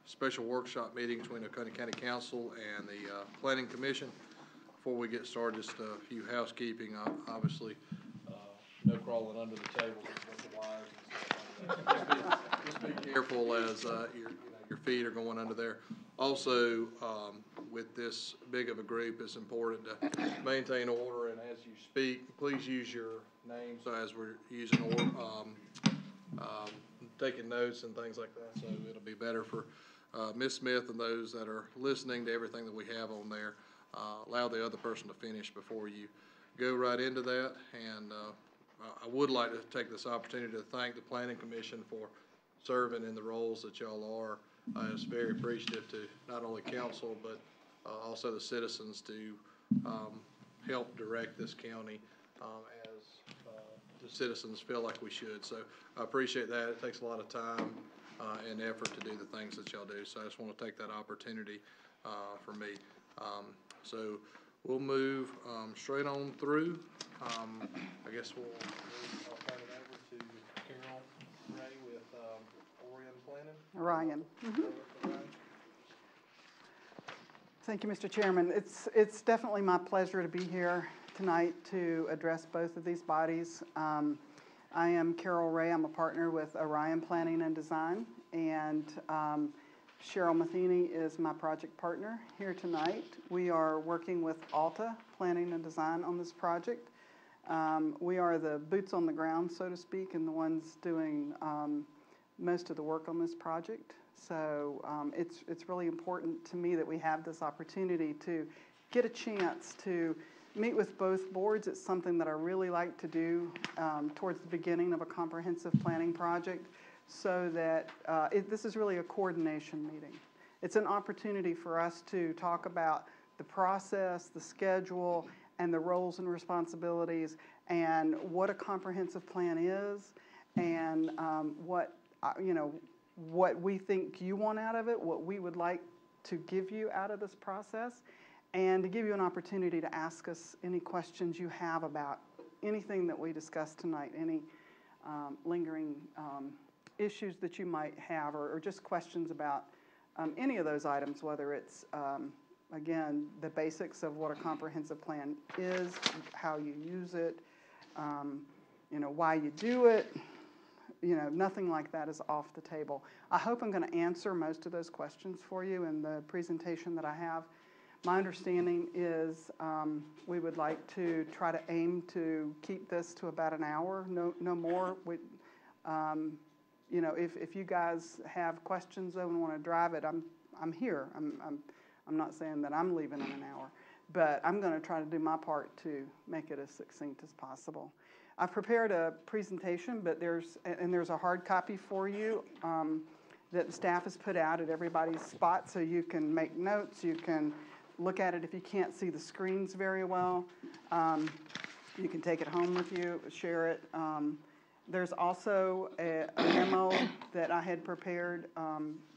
special workshop meeting between Oconee County Council and the Planning Commission. Before we get started, just a few housekeeping. Obviously, no crawling under the table with the wires and stuff like that. Just be careful as your feet are going under there. Also, with this big of a group, it's important to maintain order, and as you speak, please use your name. So as we're using taking notes and things like that, so it'll be better for Ms. Smith and those that are listening to everything that we have on there. Allow the other person to finish before you go right into that. And I would like to take this opportunity to thank the Planning Commission for serving in the roles that y'all are. It's very appreciative to not only council but also the citizens to help direct this county as the citizens feel like we should. So I appreciate that. It takes a lot of time and effort to do the things that y'all do. So I just want to take that opportunity for me. So we'll move straight on through. I guess I'll turn it over to Carol Ray with Orion Planning. Orion. Thank you, Mr. Chairman. It's definitely my pleasure to be here tonight to address both of these bodies. I am Carol Ray. I'm a partner with Orion Planning and Design, and Cheryl Matheny is my project partner here tonight. We are working with Alta Planning and Design on this project. We are the boots on the ground, so to speak, and the ones doing most of the work on this project. So it's really important to me that we have this opportunity to get a chance to meet with both boards. It's something that I really like to do towards the beginning of a comprehensive planning project, so that this is really a coordination meeting. It's an opportunity for us to talk about the process, the schedule, and the roles and responsibilities, and what a comprehensive plan is, and what we think you want out of it, what we would like to give you out of this process, and to give you an opportunity to ask us any questions you have about anything that we discussed tonight, any lingering issues that you might have, or just questions about any of those items, whether it's, again, the basics of what a comprehensive plan is, how you use it, why you do it. Nothing like that is off the table. I hope I'm going to answer most of those questions for you in the presentation that I have. My understanding is we would like to try to aim to keep this to about an hour, no more. If you guys have questions though and want to drive it, I'm here. I'm not saying that I'm leaving in an hour, but I'm going to try to do my part to make it as succinct as possible. I've prepared a presentation, but there's a hard copy for you that the staff has put out at everybody's spot, so you can make notes. You can look at it if you can't see the screens very well. You can take it home with you, share it. There's also a memo that I had prepared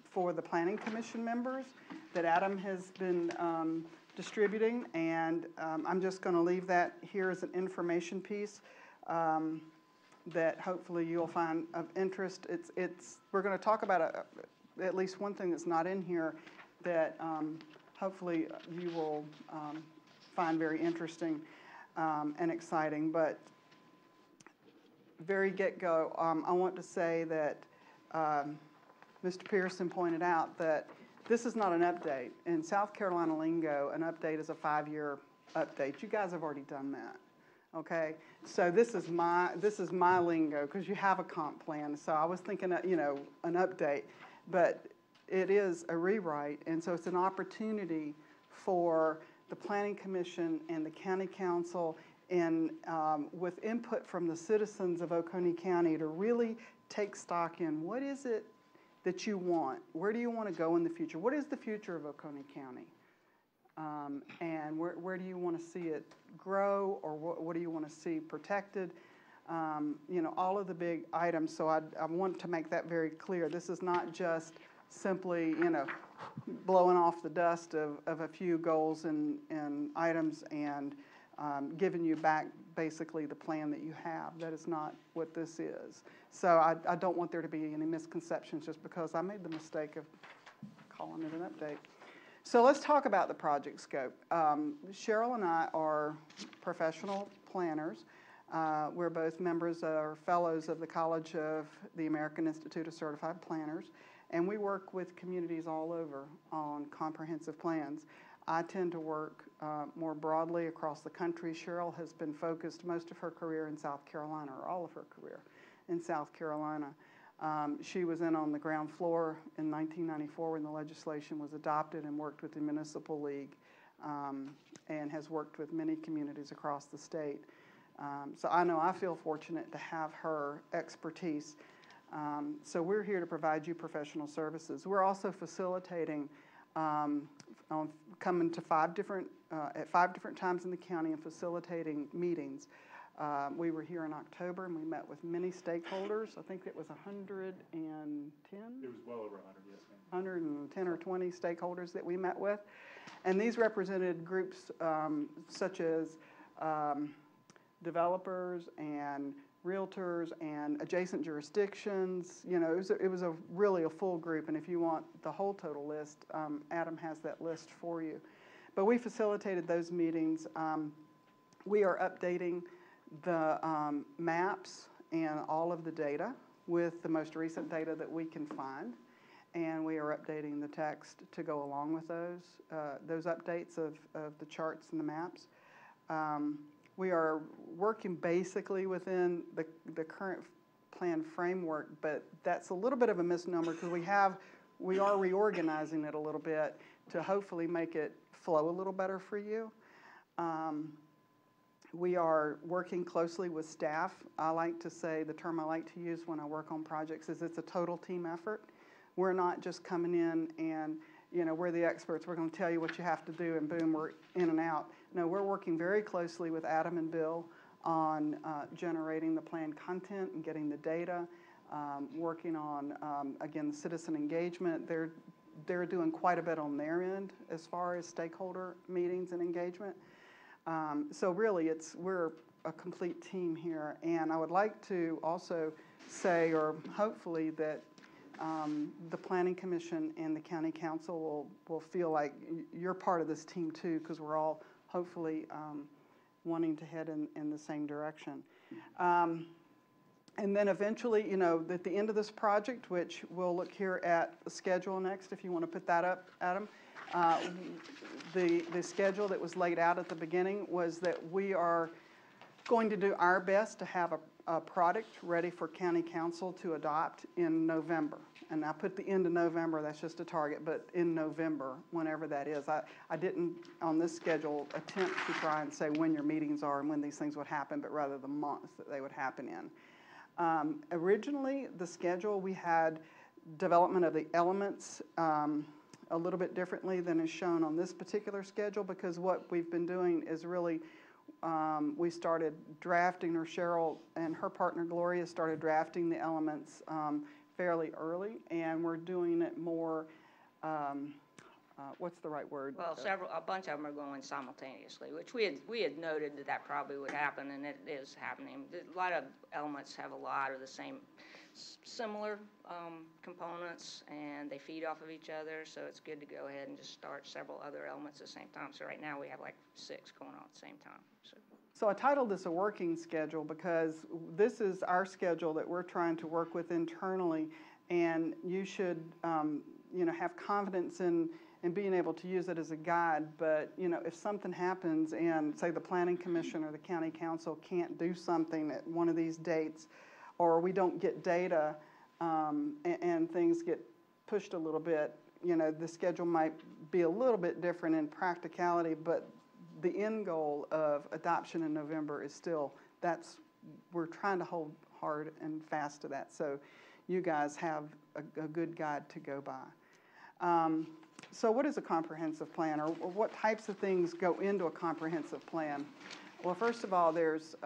for the Planning Commission members that Adam has been distributing, and I'm just going to leave that here as an information piece that hopefully you'll find of interest. We're going to talk about at least one thing that's not in here that hopefully you will find very interesting and exciting. But very get-go, I want to say that Mr. Pearson pointed out that this is not an update. In South Carolina lingo, an update is a 5-year update. You guys have already done that. Okay, so this is my lingo because you have a comp plan. So I was thinking, an update, but it is a rewrite, and so it's an opportunity for the Planning Commission and the County Council, and with input from the citizens of Oconee County, to really take stock in what is it that you want. Where do you want to go in the future? What is the future of Oconee County? And where do you want to see it grow, or what do you want to see protected? All of the big items. So I want to make that very clear. This is not just simply, blowing off the dust of a few goals and items and giving you back basically the plan that you have. That is not what this is. So I don't want there to be any misconceptions just because I made the mistake of calling it an update. So let's talk about the project scope. Cheryl and I are professional planners. We're both members or fellows of the College of the American Institute of Certified Planners, and we work with communities all over on comprehensive plans. I tend to work more broadly across the country. Cheryl has been focused most of her career in South Carolina, or all of her career in South Carolina. She was in on the ground floor in 1994 when the legislation was adopted and worked with the Municipal League and has worked with many communities across the state. So I know I feel fortunate to have her expertise. So we're here to provide you professional services. We're also facilitating, coming to at 5 different times in the county and facilitating meetings. We were here in October and we met with many stakeholders. I think it was 110? It was well over 100, yes, ma'am. 110 or 20 stakeholders that we met with. And these represented groups such as developers and realtors and adjacent jurisdictions. You know, it was really a full group, and if you want the whole total list, Adam has that list for you. But we facilitated those meetings. We are updating the maps and all of the data with the most recent data that we can find, and we are updating the text to go along with those updates of the charts and the maps. We are working basically within the current plan framework, but that's a little bit of a misnomer because we are reorganizing it a little bit to hopefully make it flow a little better for you. We are working closely with staff. I like to say, the term I like to use when I work on projects is it's a total team effort. We're not just coming in and, you know, we're the experts, we're going to tell you what you have to do and boom, we're in and out. No, we're working very closely with Adam and Bill on generating the plan content and getting the data, working on, again, the citizen engagement. They're doing quite a bit on their end as far as stakeholder meetings and engagement. So really, we're a complete team here. And I would like to also say, or hopefully, that the Planning Commission and the County Council will feel like you're part of this team too, because we're all hopefully wanting to head in the same direction. And then eventually, you know, at the end of this project, which we'll look here at the schedule next, if you want to put that up, Adam. The schedule that was laid out at the beginning was that we are going to do our best to have a product ready for County Council to adopt in November. And I put the end of November, that's just a target, but in November, whenever that is. I didn't, on this schedule, attempt to try and say when your meetings are and when these things would happen, but rather the month that they would happen in. Originally, the schedule, we had development of the elements a little bit differently than is shown on this particular schedule, because what we've been doing is really, we started drafting, or Cheryl and her partner Gloria started drafting the elements fairly early, and we're doing it more, what's the right word? Well, a bunch of them are going simultaneously, which we had noted that probably would happen, and it is happening. A lot of elements have a lot of the same, similar components, and they feed off of each other, so it's good to go ahead and just start several other elements at the same time. So right now we have like 6 going on at the same time. So I titled this a working schedule because this is our schedule that we're trying to work with internally, and you should you know, have confidence in being able to use it as a guide. But you know, if something happens and say the Planning Commission or the County Council can't do something at one of these dates, or we don't get data and things get pushed a little bit, you know, the schedule might be a little bit different in practicality, but the end goal of adoption in November is still, we're trying to hold hard and fast to that. So you guys have a good guide to go by. So what is a comprehensive plan, or what types of things go into a comprehensive plan? Well, first of all, there's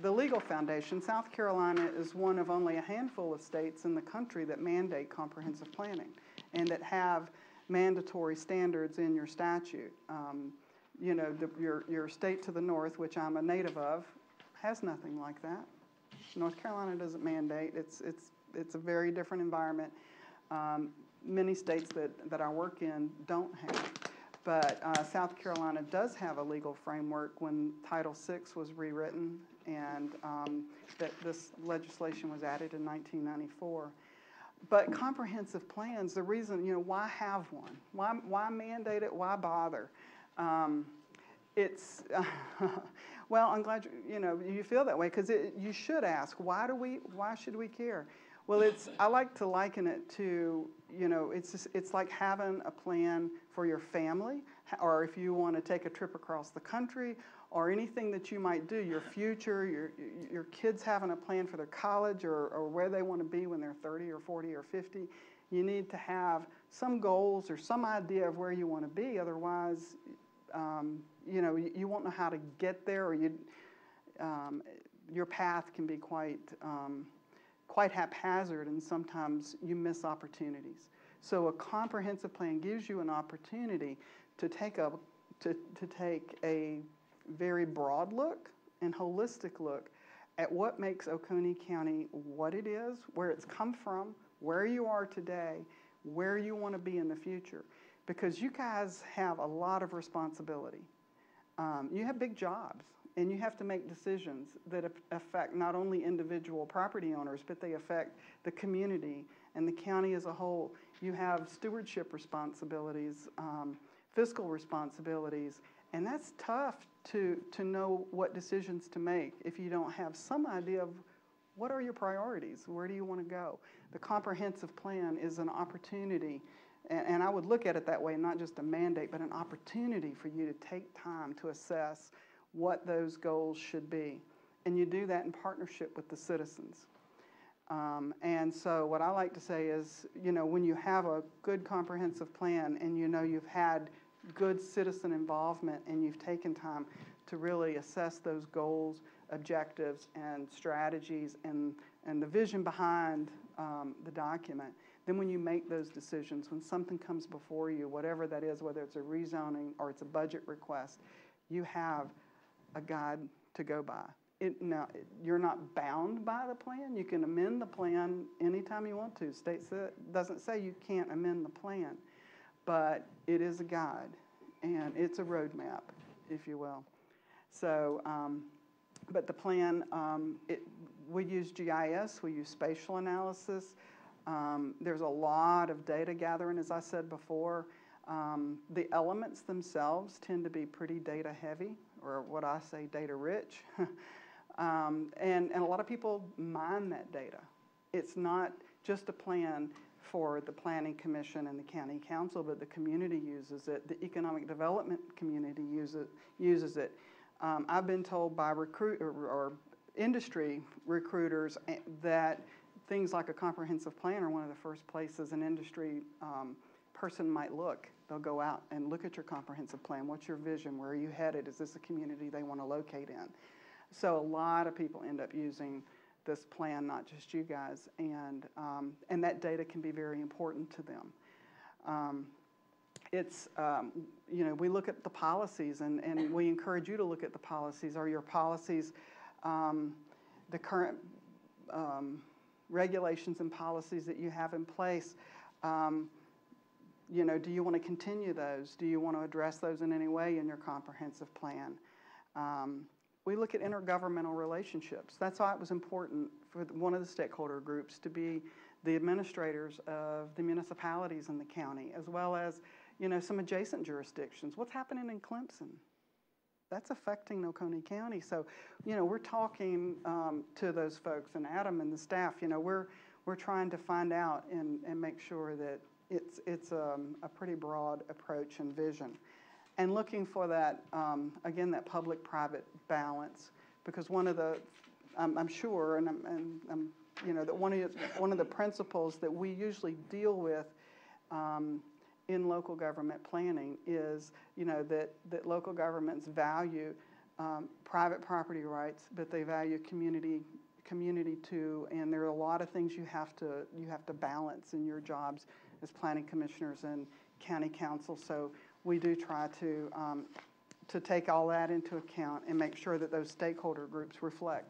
the legal foundation. South Carolina is one of only a handful of states in the country that mandate comprehensive planning and that have mandatory standards in your statute. you know, your state to the north, which I'm a native of, has nothing like that. North Carolina doesn't mandate. It's a very different environment. Many states that I work in don't have. But South Carolina does have a legal framework when Title VI was rewritten, and that this legislation was added in 1994. But comprehensive plans, the reason, you know, why have one? Why mandate it? Why bother? Well, I'm glad you feel that way, because you should ask, why should we care? Well, I like to liken it to, it's like having a plan for your family, or if you want to take a trip across the country, or anything that you might do, your future, your kids having a plan for their college, or where they want to be when they're 30 or 40 or 50. You need to have some goals or some idea of where you want to be. Otherwise, you won't know how to get there, or your path can be quite haphazard, and sometimes you miss opportunities. So a comprehensive plan gives you an opportunity to take a very broad look and holistic look at what makes Oconee County what it is, where it's come from, where you are today, where you want to be in the future. Because you guys have a lot of responsibility. You have big jobs, and you have to make decisions that affect not only individual property owners, but they affect the community and the county as a whole. You have stewardship responsibilities, fiscal responsibilities, and that's tough to know what decisions to make if you don't have some idea of what are your priorities, where do you want to go. The comprehensive plan is an opportunity, and I would look at it that way, not just a mandate, but an opportunity for you to take time to assess what those goals should be. And you do that in partnership with the citizens. And so what I like to say is, when you have a good comprehensive plan and you've had good citizen involvement and you've taken time to really assess those goals, objectives, and strategies and the vision behind the document, then when you make those decisions, when something comes before you, whatever that is, whether it's a rezoning or it's a budget request, you have a guide to go by. Now, you're not bound by the plan. You can amend the plan anytime you want to. State doesn't say you can't amend the plan, but it is a guide, and it's a roadmap, if you will. So, but the plan, we use GIS, we use spatial analysis. There's a lot of data gathering, as I said before. The elements themselves tend to be pretty data heavy, or what I say, data rich. And a lot of people mine that data. It's not just a plan for the Planning Commission and the County Council, but the community uses it. The economic development community uses it. I've been told by industry recruiters that things like a comprehensive plan are one of the first places an industry person might look. They'll go out and look at your comprehensive plan. What's your vision? Where are you headed? Is this a community they want to locate in? So a lot of people end up using this plan, not just you guys, and that data can be very important to them. We look at the policies, and we encourage you to look at the policies. Are your policies the current regulations and policies that you have in place? Do you want to continue those? Do you want to address those in any way in your comprehensive plan? We look at intergovernmental relationships. That's why it was important for one of the stakeholder groups to be the administrators of the municipalities in the county, as well as, some adjacent jurisdictions. What's happening in Clemson? That's affecting Oconee County. So, we're talking to those folks, and Adam and the staff, we're trying to find out and make sure that it's a pretty broad approach and vision. And looking for that, again, that public-private balance, because one of the, I'm sure, that one of the principles that we usually deal with in local government planning is, that local governments value private property rights, but they value community too. And there are a lot of things you have to balance in your jobs as planning commissioners and county council. So we do try to to take all that into account and make sure that those stakeholder groups reflect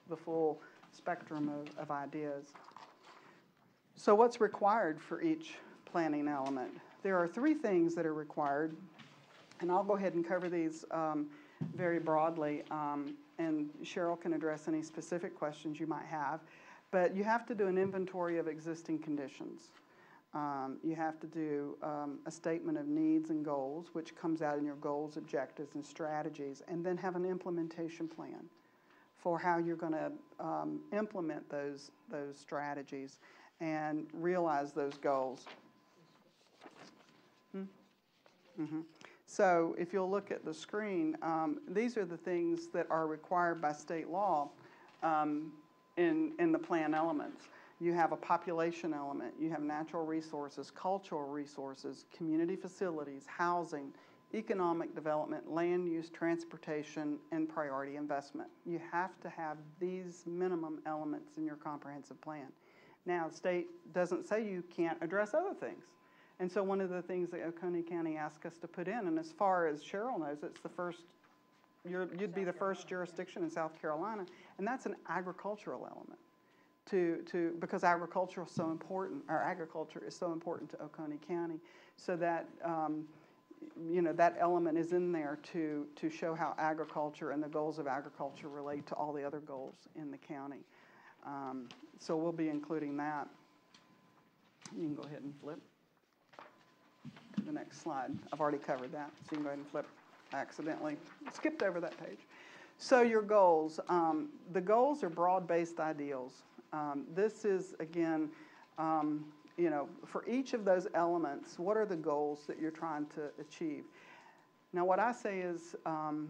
the full spectrum of ideas. So what's required for each planning element? There are 3 things that are required, and I'll go ahead and cover these very broadly, and Cheryl can address any specific questions you might have. But you have to do an inventory of existing conditions. You have to do a statement of needs and goals, which comes out in your goals, objectives, and strategies, and then have an implementation plan for how you're going to implement those strategies and realize those goals. So if you'll look at the screen, these are the things that are required by state law in the plan elements. You have a population element, you have natural resources, cultural resources, community facilities, housing, economic development, land use, transportation, and priority investment. You have to have these minimum elements in your comprehensive plan. Now, the state doesn't say you can't address other things. And so one of the things that Oconee County asked us to put in, and as far as Cheryl knows, it's the first, you'd be the first jurisdiction in South Carolina, and that's an agricultural element. Because agriculture is so important, our agriculture is so important to Oconee County, so that that element is in there to show how agriculture and the goals of agriculture relate to all the other goals in the county. So we'll be including that. You can go ahead and flip to the next slide. I've already covered that, so you can go ahead and flip. I accidentally skipped over that page. So your goals. The goals are broad-based ideals. This is, again, for each of those elements, what are the goals that you're trying to achieve? Now, what I say is,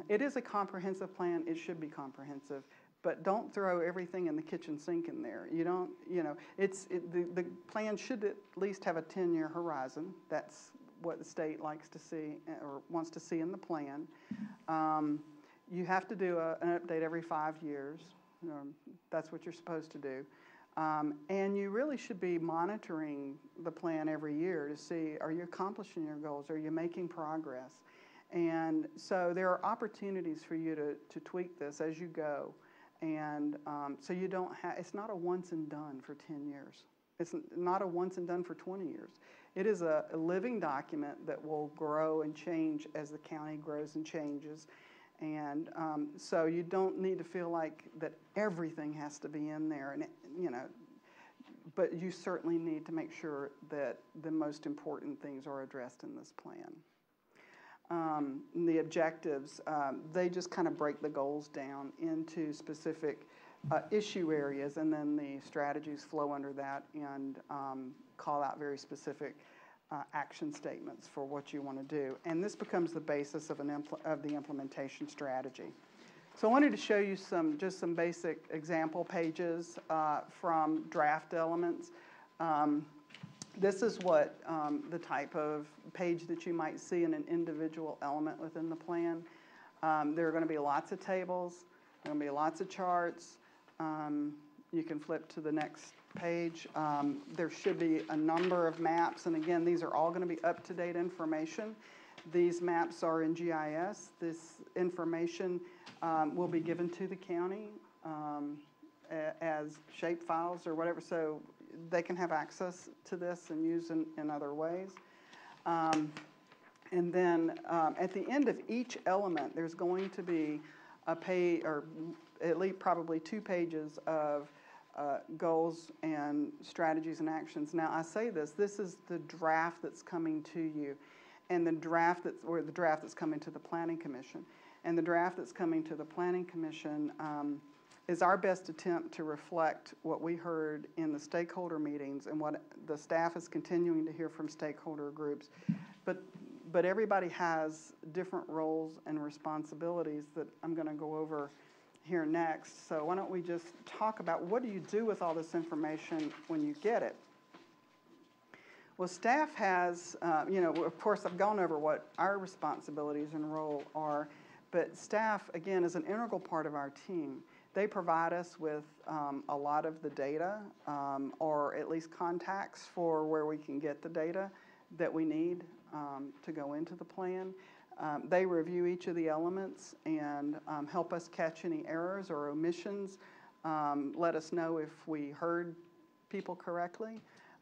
it is a comprehensive plan. It should be comprehensive, but don't throw everything in the kitchen sink in there. You don't, the plan should at least have a 10-year horizon. That's what the state likes to see or wants to see in the plan. You have to do an update every 5 years. That's what you're supposed to do. And you really should be monitoring the plan every year to see, are you accomplishing your goals? Are you making progress? And so there are opportunities for you to tweak this as you go. And so you don't have, it's not a once and done for 10 years. It's not a once and done for 20 years. It is a living document that will grow and change as the county grows and changes. And so you don't need to feel like that everything has to be in there, and but you certainly need to make sure that the most important things are addressed in this plan. The objectives, they just kind of break the goals down into specific issue areas, and then the strategies flow under that and call out very specific action statements for what you want to do. And this becomes the basis of the implementation strategy. So I wanted to show you just some basic example pages from draft elements. This is what the type of page that you might see in an individual element within the plan. There are going to be lots of tables. There are going to be lots of charts. You can flip to the next page. There should be a number of maps, and again, these are all going to be up-to-date information. These maps are in GIS. This information will be given to the county as shape files or whatever, so they can have access to this and use in other ways. And then at the end of each element, there's going to be a page, or at least probably 2 pages of goals and strategies and actions. Now, I say this is the draft that's coming to you, and the draft that's coming to the Planning Commission. And the draft that's coming to the Planning Commission is our best attempt to reflect what we heard in the stakeholder meetings and what the staff is continuing to hear from stakeholder groups. But everybody has different roles and responsibilities that I'm going to go over here next. So why don't we just talk about what do you do with all this information when you get it? Well, staff has, of course, I've gone over what our responsibilities and role are, but staff, again, is an integral part of our team. They provide us with a lot of the data, or at least contacts for where we can get the data that we need to go into the plan. They review each of the elements and help us catch any errors or omissions, let us know if we heard people correctly,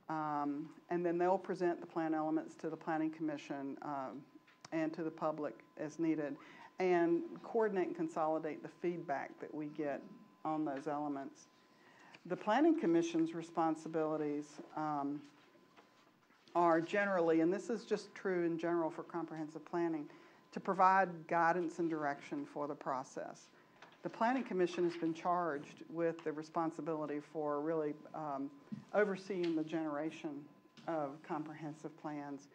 and then they'll present the plan elements to the Planning Commission and to the public as needed, and coordinate and consolidate the feedback that we get on those elements. The Planning Commission's responsibilities are generally, and this is just true in general for comprehensive planning, to provide guidance and direction for the process. The Planning Commission has been charged with the responsibility for really overseeing the generation of comprehensive plans.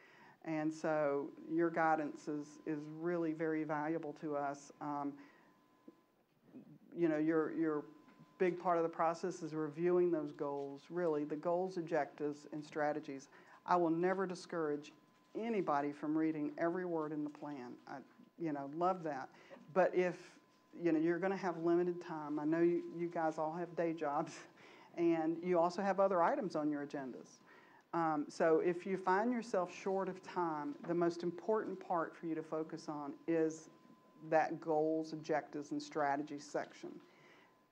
And so your guidance is really very valuable to us. You know, your big part of the process is reviewing those goals, really, the goals, objectives, and strategies. I will never discourage anybody from reading every word in the plan. I, you know, love that. But if, you know, you're going to have limited time, I know you guys all have day jobs, and you also have other items on your agendas. So if you find yourself short of time, the most important part for you to focus on is that goals, objectives, and strategies section.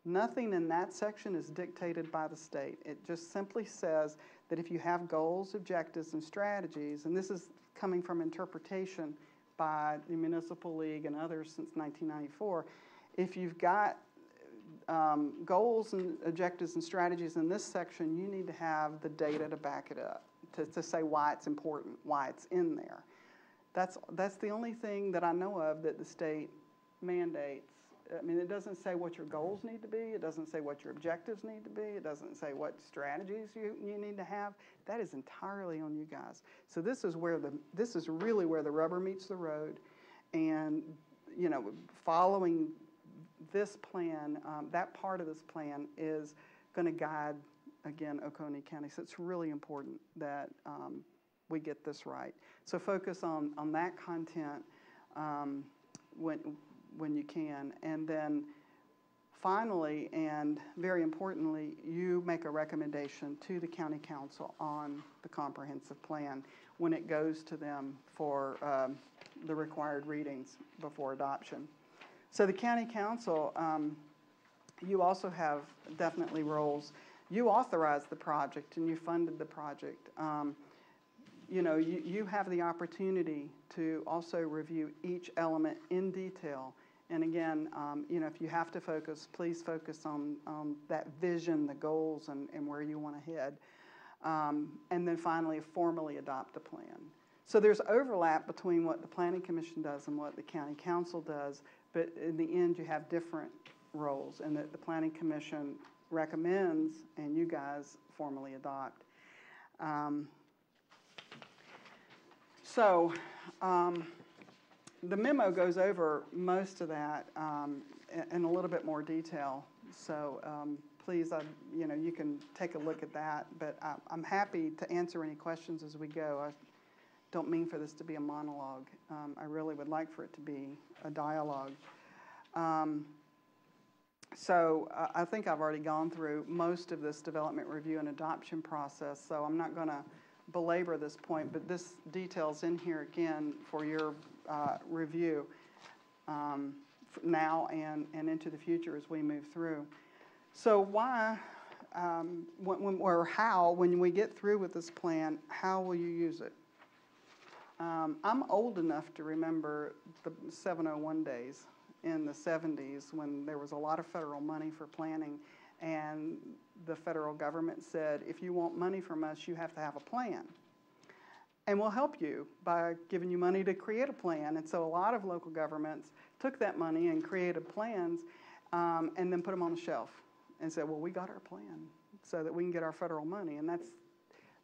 Nothing in that section is dictated by the state. It just simply says that if you have goals, objectives, and strategies, and this is coming from interpretation by the Municipal League and others since 1994, if you've got goals and objectives and strategies in this section, you need to have the data to back it up, to say why it's important, why it's in there. That's the only thing that I know of that the state mandates. I mean, it doesn't say what your goals need to be. It doesn't say what your objectives need to be. It doesn't say what strategies you need to have. That is entirely on you guys. So this is really where the rubber meets the road, and you know, following this plan, that part of this plan is going to guide again Oconee County. So it's really important that we get this right. So focus on that content when you can. And then finally, and very importantly, you make a recommendation to the county council on the comprehensive plan when it goes to them for the required readings before adoption. So the county council, you also have definitely roles. You authorized the project and you funded the project. You know, you have the opportunity to also review each element in detail. And again, you know, if you have to focus, please focus on that vision, the goals, and where you want to head. And then finally, formally adopt a plan. So there's overlap between what the Planning Commission does and what the County Council does, but in the end, you have different roles, and that the Planning Commission recommends and you guys formally adopt. The memo goes over most of that in a little bit more detail. So please, you know, you can take a look at that. But I'm happy to answer any questions as we go. I don't mean for this to be a monologue. I really would like for it to be a dialogue. I think I've already gone through most of this development review and adoption process, so I'm not going to belabor this point, but this detail's in here again for your review now and into the future as we move through. So why, when we get through with this plan, how will you use it? I'm old enough to remember the 701 days in the 70s when there was a lot of federal money for planning, and the federal government said, if you want money from us, you have to have a plan. And we'll help you by giving you money to create a plan. And so a lot of local governments took that money and created plans and then put them on the shelf and said, well, we got our plan so that we can get our federal money. And that's,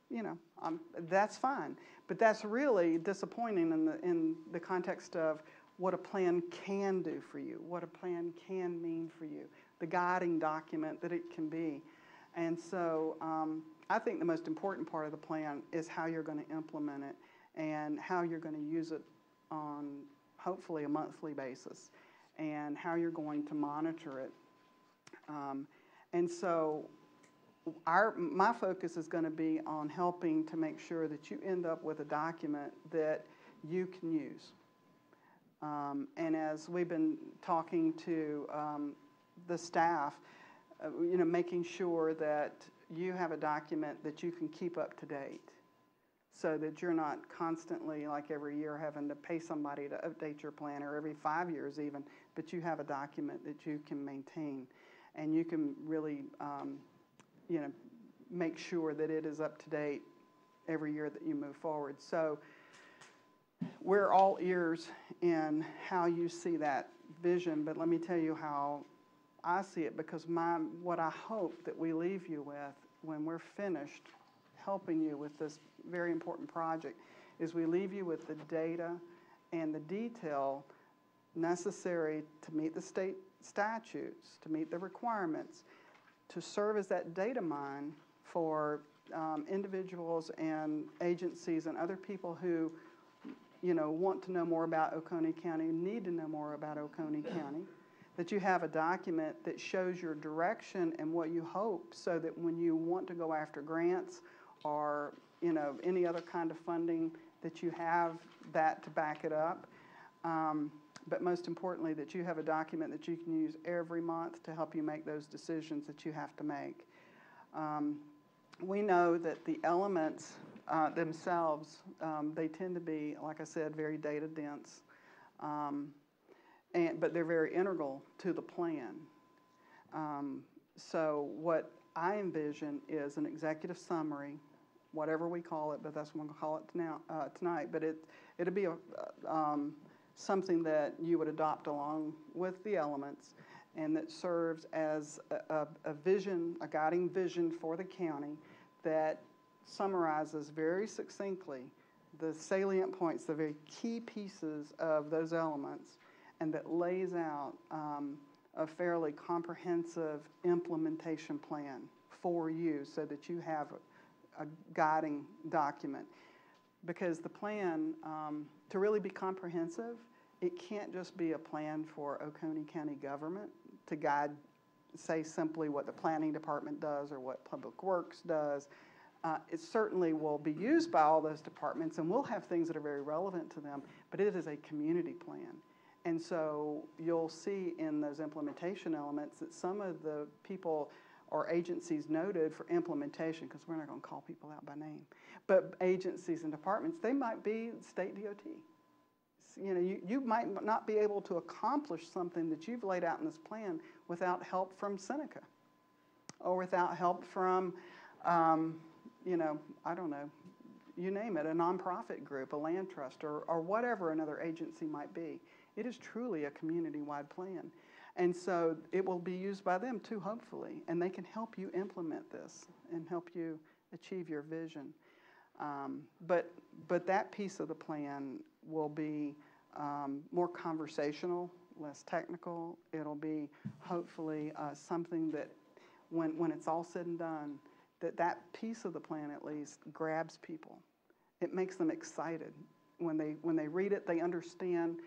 you know, that's fine. But that's really disappointing in the context of what a plan can do for you, what a plan can mean for you, the guiding document that it can be. And so I think the most important part of the plan is how you're going to implement it and how you're going to use it on hopefully a monthly basis and how you're going to monitor it. And so my focus is going to be on helping to make sure that you end up with a document that you can use. And as we've been talking to the staff, making sure that you have a document that you can keep up to date so that you're not constantly, like every year, having to pay somebody to update your plan, or every 5 years even, but you have a document that you can maintain. And you can really, make sure that it is up to date every year that you move forward. So we're all ears in how you see that vision, but let me tell you how I see it, because what I hope that we leave you with when we're finished helping you with this very important project is we leave you with the data and the detail necessary to meet the state statutes, to meet the requirements, to serve as that data mine for individuals and agencies and other people who want to know more about Oconee County, need to know more about Oconee County, that you have a document that shows your direction and what you hope, so that when you want to go after grants or any other kind of funding, that you have that to back it up. But most importantly, that you have a document that you can use every month to help you make those decisions that you have to make. We know that the elements themselves, they tend to be, like I said, very data dense, but they're very integral to the plan. So what I envision is an executive summary, whatever we call it, but that's what I'm going to call it tonight. But it'll be something that you would adopt along with the elements, and that serves as a vision, a guiding vision for the county that summarizes very succinctly the salient points, the very key pieces of those elements, and that lays out a fairly comprehensive implementation plan for you so that you have a guiding document. Because the plan, to really be comprehensive, it can't just be a plan for Oconee County government to guide, say simply what the planning department does or what Public Works does. It certainly will be used by all those departments, and we'll have things that are very relevant to them, but it is a community plan. And so you'll see in those implementation elements that some of the people or agencies noted for implementation, because we're not going to call people out by name, but agencies and departments, they might be state DOT. You might not be able to accomplish something that you've laid out in this plan without help from Seneca, or without help from, I don't know, you name it, a nonprofit group, a land trust, or whatever another agency might be. It is truly a community-wide plan. And so it will be used by them too, hopefully, and they can help you implement this and help you achieve your vision. But that piece of the plan will be more conversational, less technical. It'll be hopefully something that when it's all said and done, that piece of the plan at least grabs people. It makes them excited. When they read it, they understand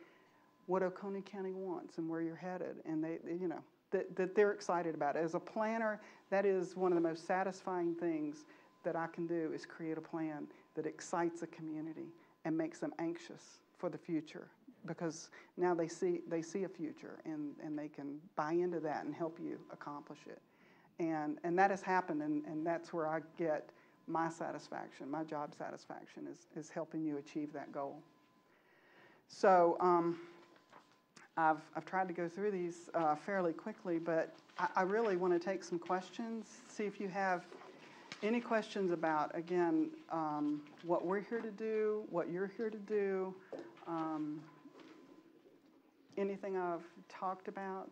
what Oconee County wants and where you're headed, and that they're excited about it. As a planner, that is one of the most satisfying things that I can do, is create a plan that excites a community and makes them anxious for the future, because now they see a future, and they can buy into that and help you accomplish it. And that has happened, and that's where I get my satisfaction, my job satisfaction, is helping you achieve that goal. So I've tried to go through these fairly quickly, but I really want to take some questions, see if you have any questions about, again, what we're here to do, what you're here to do, anything I've talked about.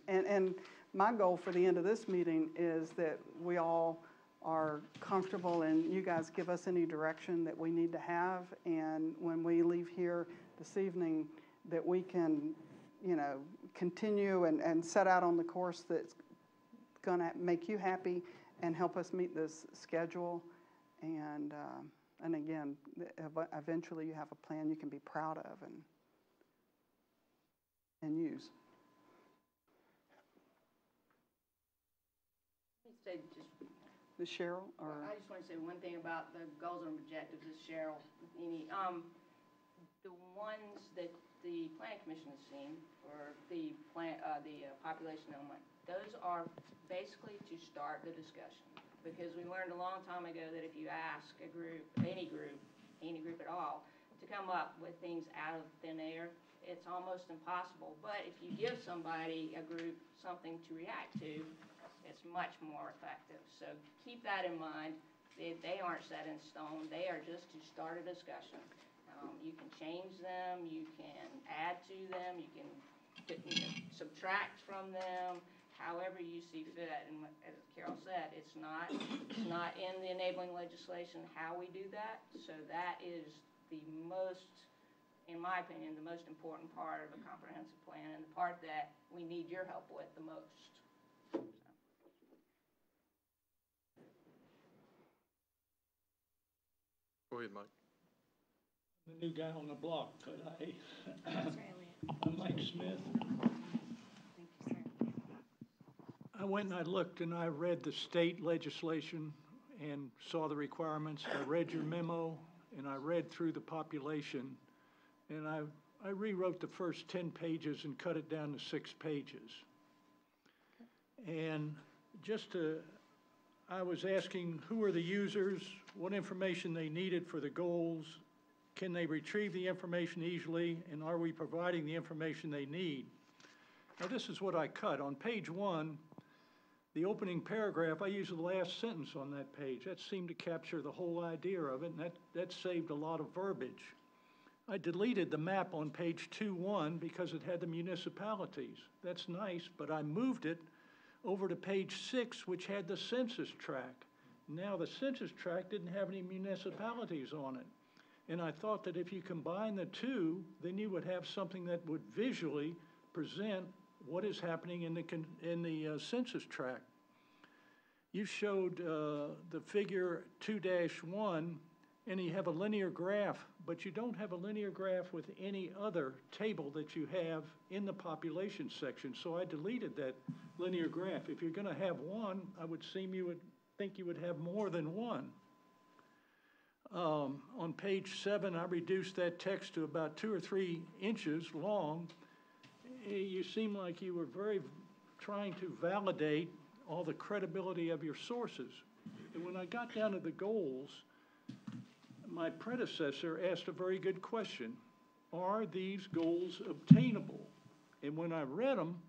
And my goal for the end of this meeting is that we all are comfortable and you guys give us any direction that we need to have, and when we leave here this evening, that we can, continue and set out on the course that's going to make you happy and help us meet this schedule. And again, eventually you have a plan you can be proud of and use. Say just, Ms. Cheryl? Or? I just want to say one thing about the goals and objectives. This is Cheryl. The ones that the planning commission has seen, or the population element, those are basically to start the discussion. Because we learned a long time ago that if you ask a group, any group at all, to come up with things out of thin air, it's almost impossible. But if you give somebody, a group, something to react to, it's much more effective. So keep that in mind. They aren't set in stone. They are just to start a discussion. You can change them, you can add to them, you can subtract from them, however you see fit. And as Carol said, it's not in the enabling legislation how we do that. So that is the most, in my opinion, the most important part of a comprehensive plan, and the part that we need your help with the most. Go ahead, Mike. The new guy on the block, could I? I'm Mike Smith. I went and I looked and I read the state legislation and saw the requirements. I read your memo and I read through the population, and I rewrote the first 10 pages and cut it down to 6 pages. And I was asking who are the users, what information they needed for the goals, can they retrieve the information easily, and are we providing the information they need? Now this is what I cut. On page 1, the opening paragraph, I used the last sentence on that page. That seemed to capture the whole idea of it, and that saved a lot of verbiage. I deleted the map on page 2.1 because it had the municipalities. That's nice, but I moved it over to page 6, which had the census tract. Now the census tract didn't have any municipalities on it. And I thought that if you combine the two, then you would have something that would visually present what is happening in the census tract. You showed the figure 2-1, and you have a linear graph, but you don't have a linear graph with any other table that you have in the population section. So I deleted that linear graph. If you're going to have one, I would think you would have more than one. On page 7, I reduced that text to about 2 or 3 inches long. You seem like you were trying to validate all the credibility of your sources. And when I got down to the goals, my predecessor asked a very good question. Are these goals obtainable? And when I read them,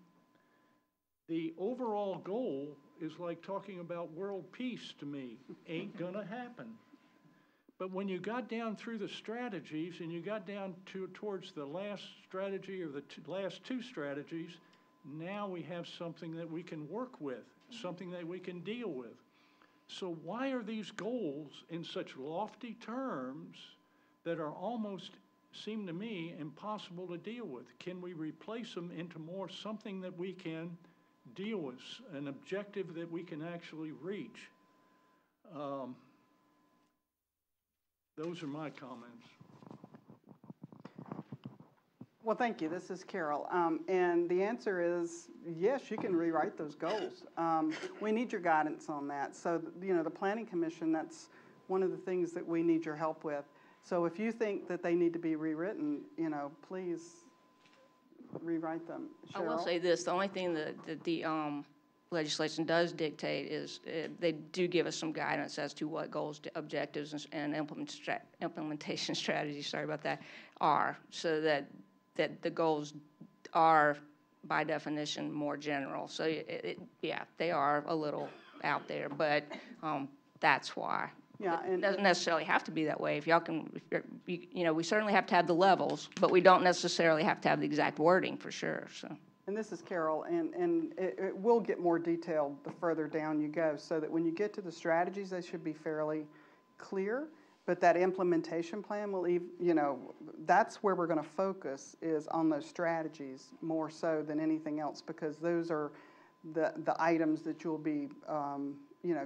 the overall goal is like talking about world peace to me. Ain't gonna happen. But when you got down through the strategies and you got down towards the last strategy or the last 2 strategies, now we have something that we can work with, something that we can deal with. So why are these goals in such lofty terms that are almost, seem to me, impossible to deal with? Can we replace them into more something that we can deal with, an objective that we can actually reach? Those are my comments. Well, thank you. This is Carol. And the answer is yes, you can rewrite those goals. We need your guidance on that. So, the Planning Commission, that's one of the things that we need your help with. So if you think that they need to be rewritten, please rewrite them. Cheryl? I will say this, the only thing that the legislation does dictate is they do give us some guidance as to what goals, objectives, and implementation strategies, sorry about that, are, so that the goals are, by definition, more general. So, yeah, they are a little out there, but that's why. Yeah, it doesn't necessarily have to be that way. If y'all can, we certainly have to have the levels, but we don't necessarily have to have the exact wording for sure, so. And this is Carol, and it will get more detailed the further down you go, so that when you get to the strategies, they should be fairly clear. But that implementation plan will, that's where we're going to focus, is on those strategies more so than anything else, because those are the items that you'll be,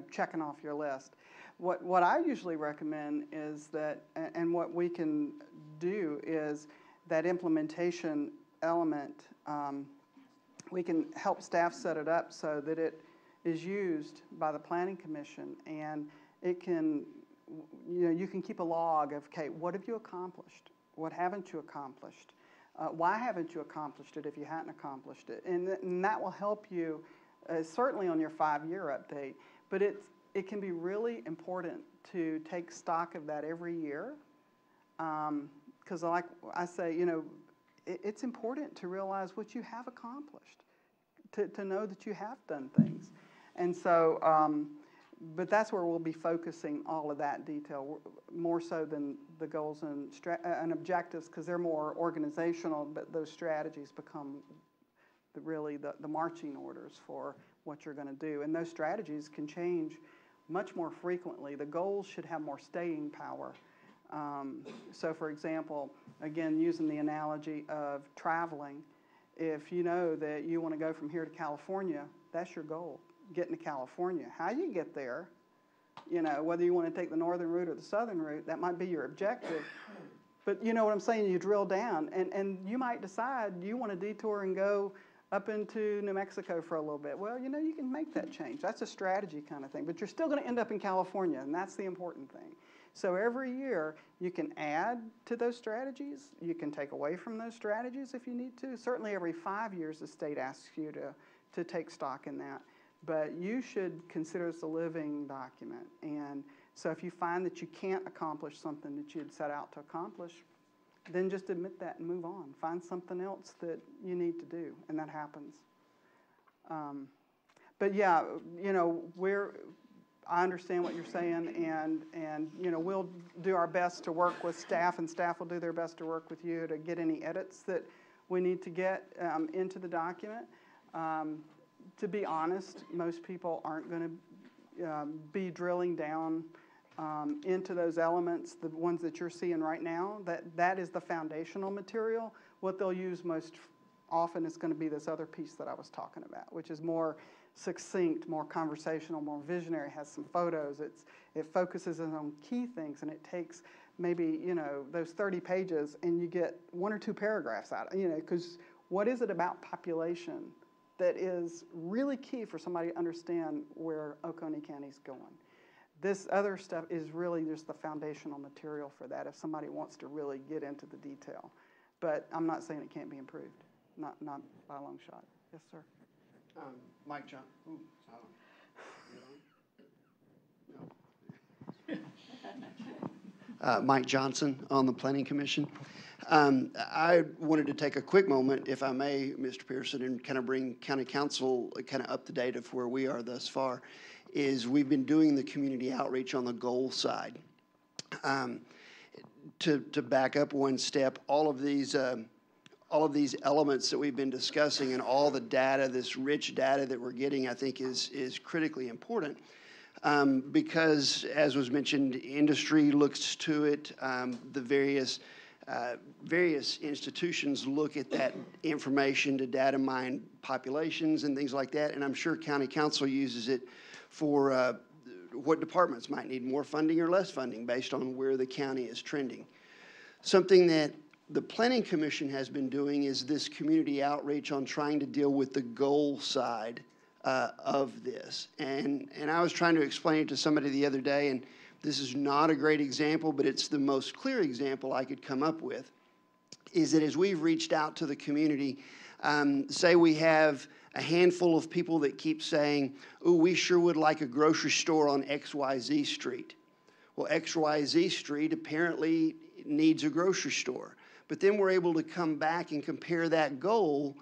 checking off your list. What I usually recommend is that, and what we can do is that implementation element. We can help staff set it up so that it is used by the Planning Commission, and it can, you can keep a log of, okay, what have you accomplished? What haven't you accomplished? Why haven't you accomplished it if you hadn't accomplished it? And that will help you certainly on your 5-year update, but it can be really important to take stock of that every year, because like I say, you know, it's important to realize what you have accomplished, to know that you have done things. And so, but that's where we'll be focusing all of that detail, more so than the goals and objectives, because they're more organizational, but those strategies become really the marching orders for what you're going to do. And those strategies can change much more frequently. The goals should have more staying power. So for example, again, using the analogy of traveling, if you know that you want to go from here to California, that's your goal, getting to California. How you get there, you know, whether you want to take the northern route or the southern route, that might be your objective. But you know what I'm saying, you drill down, and you might decide you want to detour and go up into New Mexico for a little bit. Well, you know, you can make that change. That's a strategy kind of thing, but you're still going to end up in California, and that's the important thing. So every year, you can add to those strategies. You can take away from those strategies if you need to. Certainly every 5 years, the state asks you to take stock in that. But you should consider this a living document. And so if you find that you can't accomplish something that you had set out to accomplish, then just admit that and move on. Find something else that you need to do, and that happens. But yeah, you know, I understand what you're saying, and you know, we'll do our best to work with staff, and staff will do their best to work with you to get any edits that we need to get into the document. To be honest, most people aren't going to be drilling down into those elements, the ones that you're seeing right now. That is the foundational material. What they'll use most often is going to be this other piece that I was talking about, which is more succinct, more conversational, more visionary, has some photos. It focuses on key things, and it takes maybe, you know, those 30 pages, and you get 1 or 2 paragraphs out, you know, because what is it about population that is really key for somebody to understand where Oconee County's going? This other stuff is really just the foundational material for that if somebody wants to really get into the detail. But I'm not saying it can't be improved, not by a long shot. Yes, sir. Mike John. Ooh, no. Mike Johnson on the Planning Commission. I wanted to take a quick moment, if I may, Mr. Pearson, and kind of bring County Council kind of up to date of where we are thus far. Is we've been doing the community outreach on the goal side. To back up one step, all of these elements that we've been discussing and all the data, this rich data that we're getting, I think is critically important. Because, as was mentioned, industry looks to it. The various institutions look at that information to data mine populations and things like that, and I'm sure County Council uses it for what departments might need more funding or less funding based on where the county is trending. Something that the Planning Commission has been doing is this community outreach on trying to deal with the goal side of this. And I was trying to explain it to somebody the other day, and this is not a great example, but it's the most clear example I could come up with, is that as we've reached out to the community, say we have a handful of people that keep saying, "Ooh, we sure would like a grocery store on XYZ Street." Well, XYZ Street apparently needs a grocery store. But then we're able to come back and compare that goal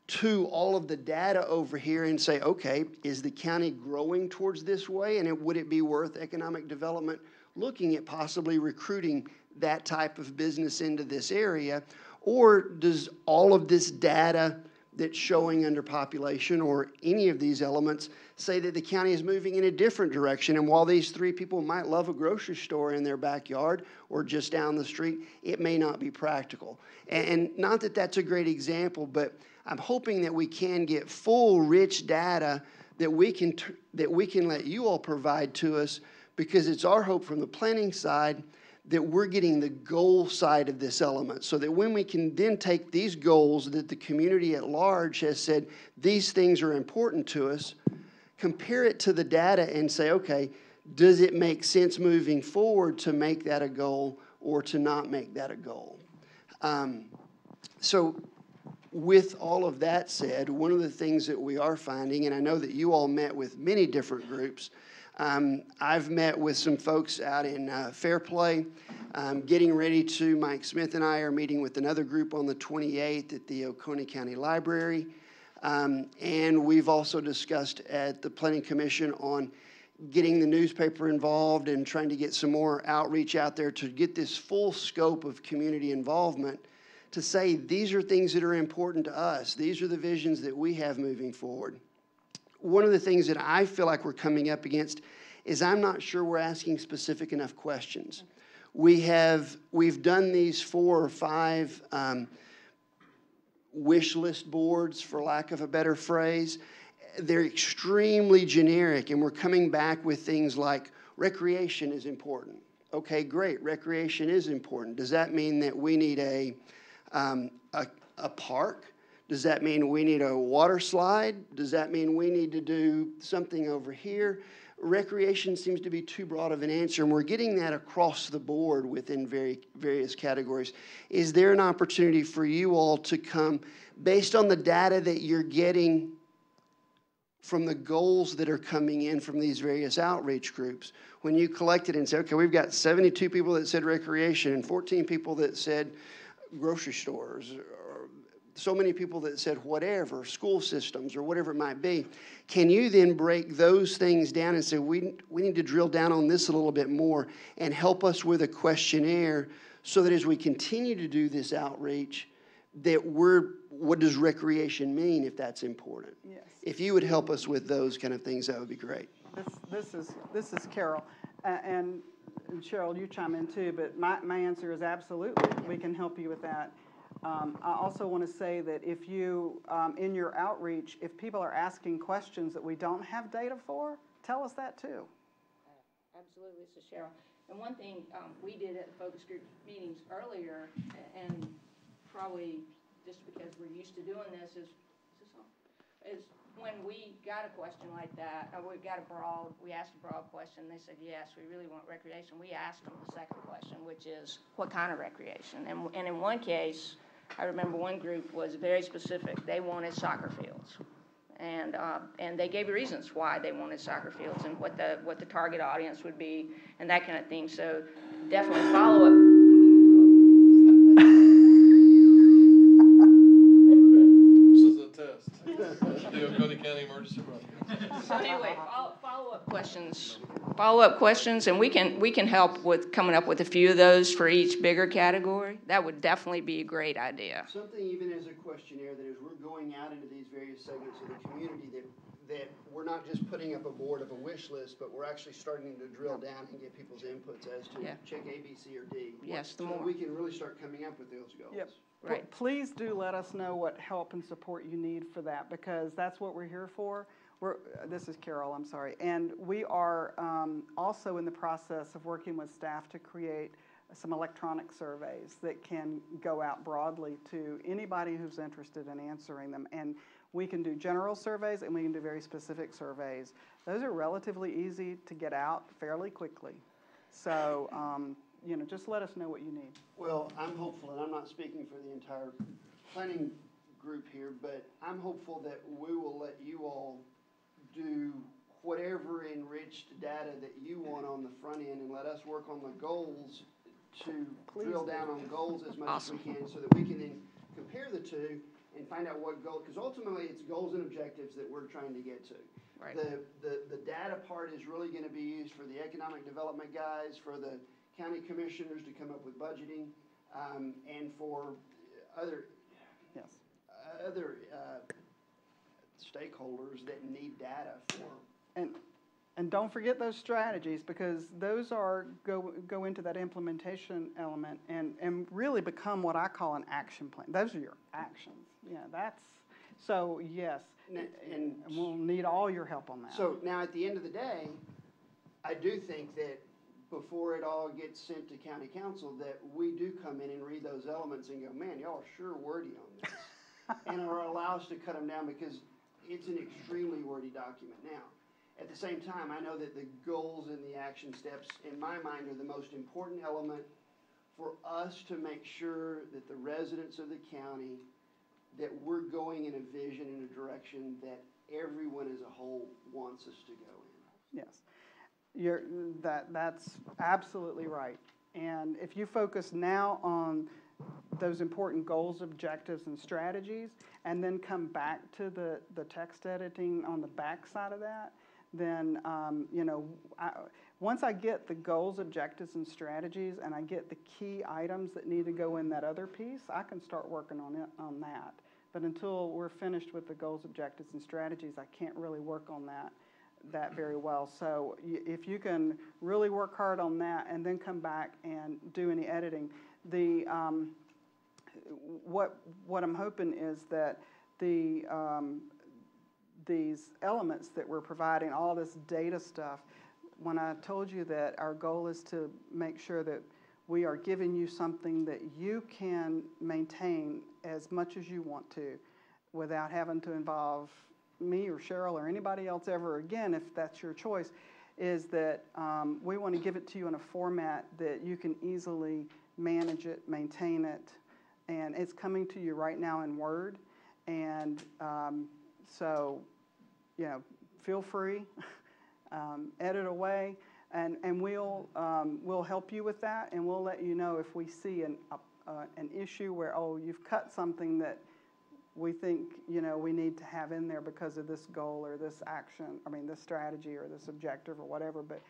to all of the data over here and say, okay, is the county growing towards this way? And would it be worth economic development looking at possibly recruiting that type of business into this area? Or does all of this data that's showing under population or any of these elements say that the county is moving in a different direction, and while these 3 people might love a grocery store in their backyard or just down the street, it may not be practical. And not that that's a great example, but I'm hoping that we can get full, rich data that we can let you all provide to us, because it's our hope from the planning side that we're getting the goal side of this element, so that when we can then take these goals that the community at large has said, these things are important to us, compare it to the data and say, okay, does it make sense moving forward to make that a goal or to not make that a goal? So with all of that said, one of the things that we are finding, and I know that you all met with many different groups, I've met with some folks out in Fair Play, getting ready to, Mike Smith and I are meeting with another group on the 28th at the Oconee County Library. And we've also discussed at the Planning Commission on getting the newspaper involved and trying to get some more outreach out there to get this full scope of community involvement to say these are things that are important to us. These are the visions that we have moving forward. One of the things that I feel like we're coming up against is I'm not sure we're asking specific enough questions. We've done these 4 or 5 wish list boards, for lack of a better phrase. They're extremely generic, and we're coming back with things like recreation is important. Okay, great, recreation is important. Does that mean that we need a park? Does that mean we need a water slide? Does that mean we need to do something over here? Recreation seems to be too broad of an answer, and we're getting that across the board within various categories. Is there an opportunity for you all to come, based on the data that you're getting from the goals that are coming in from these various outreach groups, when you collect it and say, okay, we've got 72 people that said recreation and 14 people that said grocery stores, or so many people that said whatever, school systems or whatever it might be, can you then break those things down and say, we need to drill down on this a little bit more and help us with a questionnaire so that as we continue to do this outreach, that what does recreation mean if that's important? Yes. If you would help us with those kind of things, that would be great. This is Carol. And Cheryl, you chime in too, but my answer is absolutely. We can help you with that. I also want to say that if you, in your outreach, if people are asking questions that we don't have data for, tell us that too. Absolutely, this is Cheryl. And one thing we did at the focus group meetings earlier, and probably just because we're used to doing this, is when we got a question like that, we asked a broad question, they said, yes, we really want recreation. We asked them the second question, which is, what kind of recreation? And in one case, I remember one group was very specific. They wanted soccer fields. And they gave reasons why they wanted soccer fields and what the target audience would be and that kind of thing. So definitely follow up. The Oconee County Emergency Broadcast. So anyway, follow-up questions, and we can help with coming up with a few of those for each bigger category. That would definitely be a great idea. Something even as a questionnaire that as we're going out into these various segments of the community that we're not just putting up a board of a wish list, but we're actually starting to drill down and get people's inputs as to check A, B, C, or D. Yes, the so more. We can really start coming up with those goals. Yep. Right. Please do let us know what help and support you need for that, because that's what we're here for. This is Carol, I'm sorry. And we are also in the process of working with staff to create some electronic surveys that can go out broadly to anybody who's interested in answering them. And we can do general surveys and we can do very specific surveys. Those are relatively easy to get out fairly quickly. So, just let us know what you need. Well, I'm hopeful, and I'm not speaking for the entire planning group here, but I'm hopeful that we will let you all do whatever enriched data that you want on the front end and let us work on the goals to drill down on goals as much as we can so that we can then compare the two and find out what goal, because ultimately it's goals and objectives that we're trying to get to. Right. The data part is really going to be used for the economic development guys, for the county commissioners to come up with budgeting, and for other stakeholders that need data for. And don't forget those strategies, because those go into that implementation element and really become what I call an action plan. Those are your actions. So yes, and we'll need all your help on that. So now at the end of the day, I do think that before it all gets sent to county council, that we do come in and read those elements and go, man, y'all are sure wordy on this. And are allow us to cut them down, because it's an extremely wordy document. Now, at the same time, I know that the goals and the action steps, in my mind, are the most important element for us to make sure that the residents of the county, that we're going in a vision, in a direction that everyone as a whole wants us to go in. Yes, that's absolutely right. And if you focus now on those important goals, objectives, and strategies, and then come back to the text editing on the back side of that, then, once I get the goals, objectives, and strategies, and I get the key items that need to go in that other piece, I can start working on that. But until we're finished with the goals, objectives, and strategies, I can't really work on that very well. So if you can really work hard on that and then come back and do any editing, what I'm hoping is that these elements that we're providing, all this data stuff, when I told you that our goal is to make sure that we are giving you something that you can maintain as much as you want to without having to involve me or Cheryl or anybody else ever again, if that's your choice, is that we want to give it to you in a format that you can easily manage it, maintain it, and it's coming to you right now in Word. And so, feel free, edit away, and we'll help you with that, and we'll let you know if we see an issue where, you've cut something that we think, we need to have in there because of this goal or this action, this strategy or this objective or whatever, but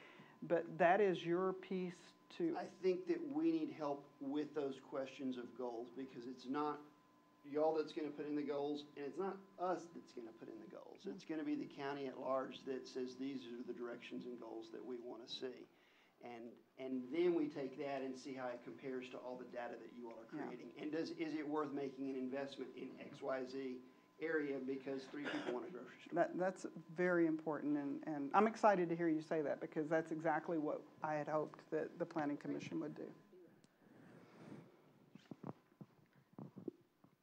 that is your piece to. I think that we need help with those questions of goals, because it's not y'all that's going to put in the goals, and it's not us that's going to put in the goals. It's going to be the county at large that says these are the directions and goals that we want to see. And then we take that and see how it compares to all the data that you all are creating. Yeah. And is it worth making an investment in XYZ area because 3 people want a grocery store? That's very important, and I'm excited to hear you say that, because that's exactly what I had hoped that the Planning Commission would do.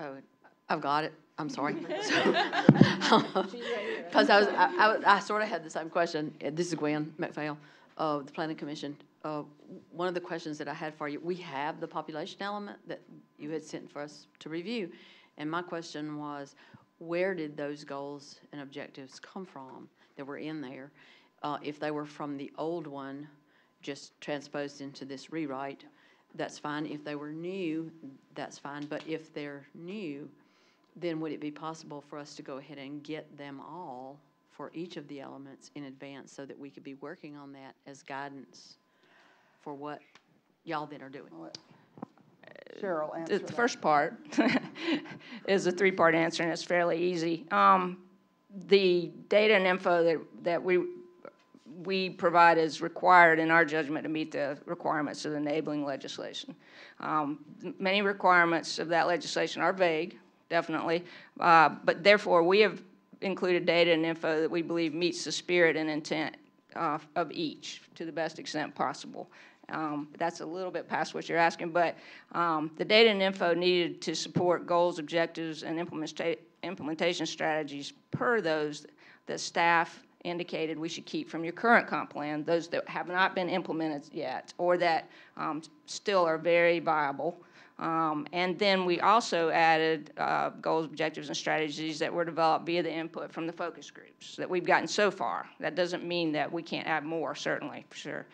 Oh, I've got it. I'm sorry. Because I sort of had the same question. This is Gwen McPhail of the Planning Commission. One of the questions that I had for you, we have the population element that you had sent for us to review. And my question was, where did those goals and objectives come from that were in there? If they were from the old one, just transposed into this rewrite, that's fine. If they were new, that's fine. But if they're new, then would it be possible for us to go ahead and get them all for each of the elements in advance so that we could be working on that as guidance for what y'all then are doing? Cheryl, answer the first part is a 3-part answer, and it's fairly easy. The data and info that we provide is required in our judgment to meet the requirements of the enabling legislation. Many requirements of that legislation are vague, definitely, but therefore we have included data and info that we believe meets the spirit and intent of each to the best extent possible. That's a little bit past what you're asking, but the data and info needed to support goals, objectives, and implementation strategies per those that staff indicated we should keep from your current comp plan, those that have not been implemented yet or that still are very viable. And then we also added goals, objectives, and strategies that were developed via the input from the focus groups that we've gotten so far. That doesn't mean that we can't add more, certainly, for sure.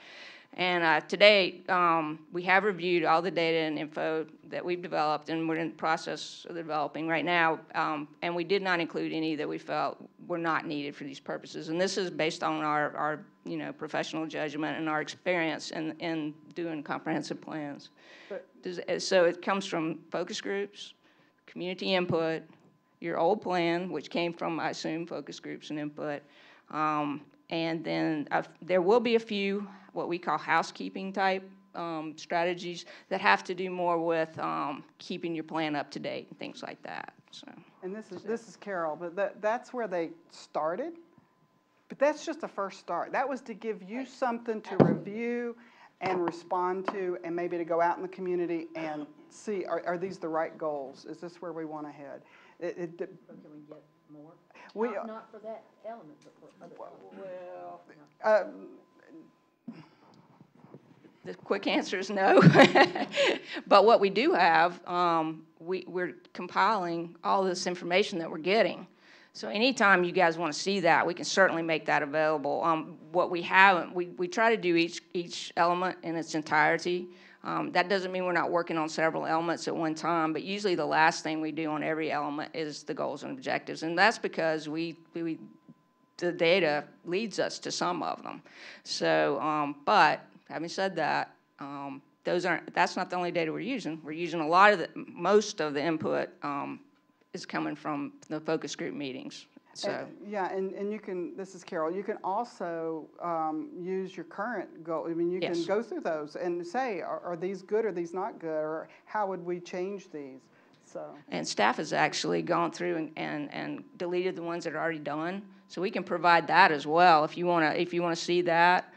And today, we have reviewed all the data and info that we've developed, and we're in the process of developing right now, and we did not include any that we felt were not needed for these purposes. And this is based on our professional judgment and our experience in doing comprehensive plans. So it comes from focus groups, community input, your old plan, which came from, I assume, focus groups and input, and then there will be a few what we call housekeeping type strategies that have to do more with keeping your plan up to date and things like that. So. And this is Carol, but that's where they started. But that's just a first start. That was to give you something to review and respond to, and maybe to go out in the community and see, are these the right goals? Is this where we want to head? Can we get more? Not for that element, but for other elements. Well, The quick answer is no. But what we do have, we're compiling all this information that we're getting. So anytime you guys want to see that, we can certainly make that available. What we haven't, we try to do each element in its entirety. That doesn't mean we're not working on several elements at one time, but usually the last thing we do on every element is the goals and objectives. And that's because the data leads us to some of them. So, but having said that, that's not the only data we're using. We're using most of the input is coming from the focus group meetings. So yeah, and you can, this is Carol, you can also use your current goal. I mean, you Yes. can go through those and say, are these good, or these not good, or how would we change these? So. And staff has actually gone through and deleted the ones that are already done. So we can provide that as well. If you want to see that,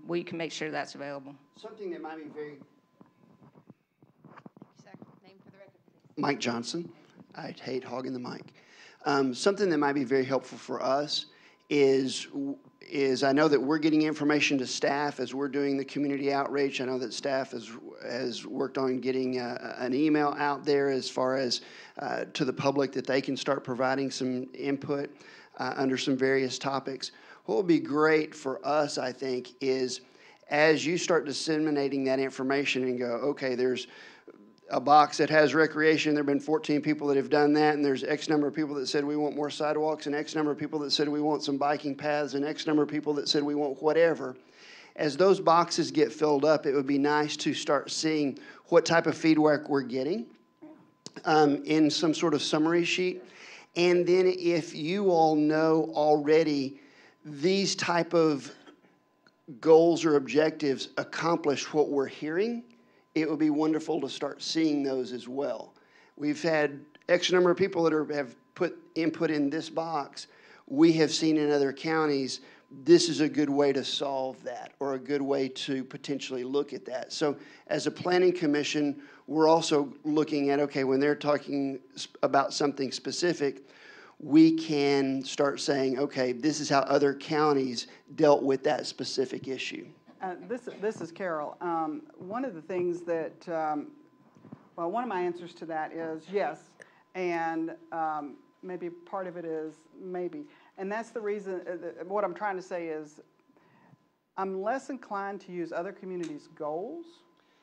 we can make sure that's available. Something that might be very... Mike Johnson. I hate hogging the mic. Something that might be very helpful for us is I know that we're getting information to staff as we're doing the community outreach. I know that staff has worked on getting an email out there as far as to the public that they can start providing some input under some various topics. What would be great for us, I think, is as you start disseminating that information and go, okay, there's a box that has recreation. There have been 14 people that have done that, and there's X number of people that said we want more sidewalks, and X number of people that said we want some biking paths, and X number of people that said we want whatever. As those boxes get filled up, it would be nice to start seeing what type of feedback we're getting in some sort of summary sheet. And then if you all know already these type of goals or objectives accomplish what we're hearing, it would be wonderful to start seeing those as well. We've had X number of people that have put input in this box. We have seen in other counties, this is a good way to solve that, or a good way to potentially look at that. So as a planning commission, we're also looking at, okay, when they're talking about something specific, we can start saying, okay, this is how other counties dealt with that specific issue. This is Carol. One of the things that, well, one of my answers to that is yes, and maybe part of it is maybe. And that's the reason, what I'm trying to say is I'm less inclined to use other communities' goals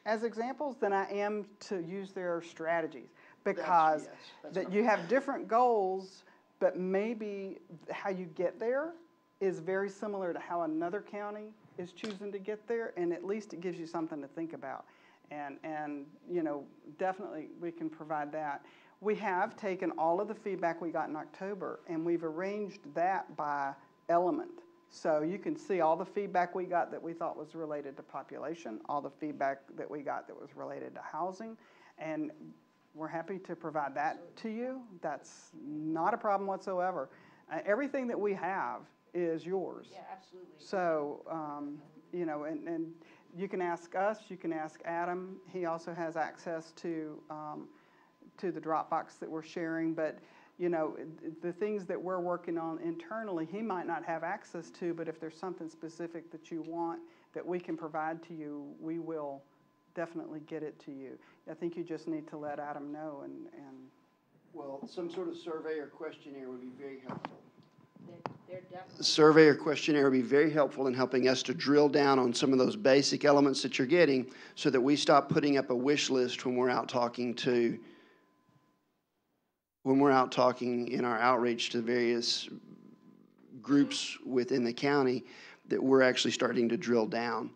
as examples than I am to use their strategies. Because that you have different goals, but maybe how you get there is very similar to how another county is choosing to get there, and at least it gives you something to think about. And you know, definitely we can provide that. We have taken all of the feedback we got in October, and we've arranged that by element. So you can see all the feedback we got that we thought was related to population, all the feedback that we got that was related to housing, and we're happy to provide that to you. That's not a problem whatsoever. Everything that we have is yours. Yeah, absolutely. So, you know, and you can ask us, you can ask Adam. He also has access to the Dropbox that we're sharing, but, you know, the things that we're working on internally, he might not have access to, but if there's something specific that you want that we can provide to you, we will definitely get it to you. I think you just need to let Adam know and Well, some sort of survey or questionnaire would be very helpful. They're definitely. Survey or questionnaire would be very helpful in helping us to drill down on some of those basic elements that you're getting so that we stop putting up a wish list when we're out talking in our outreach to various groups within the county, that we're actually starting to drill down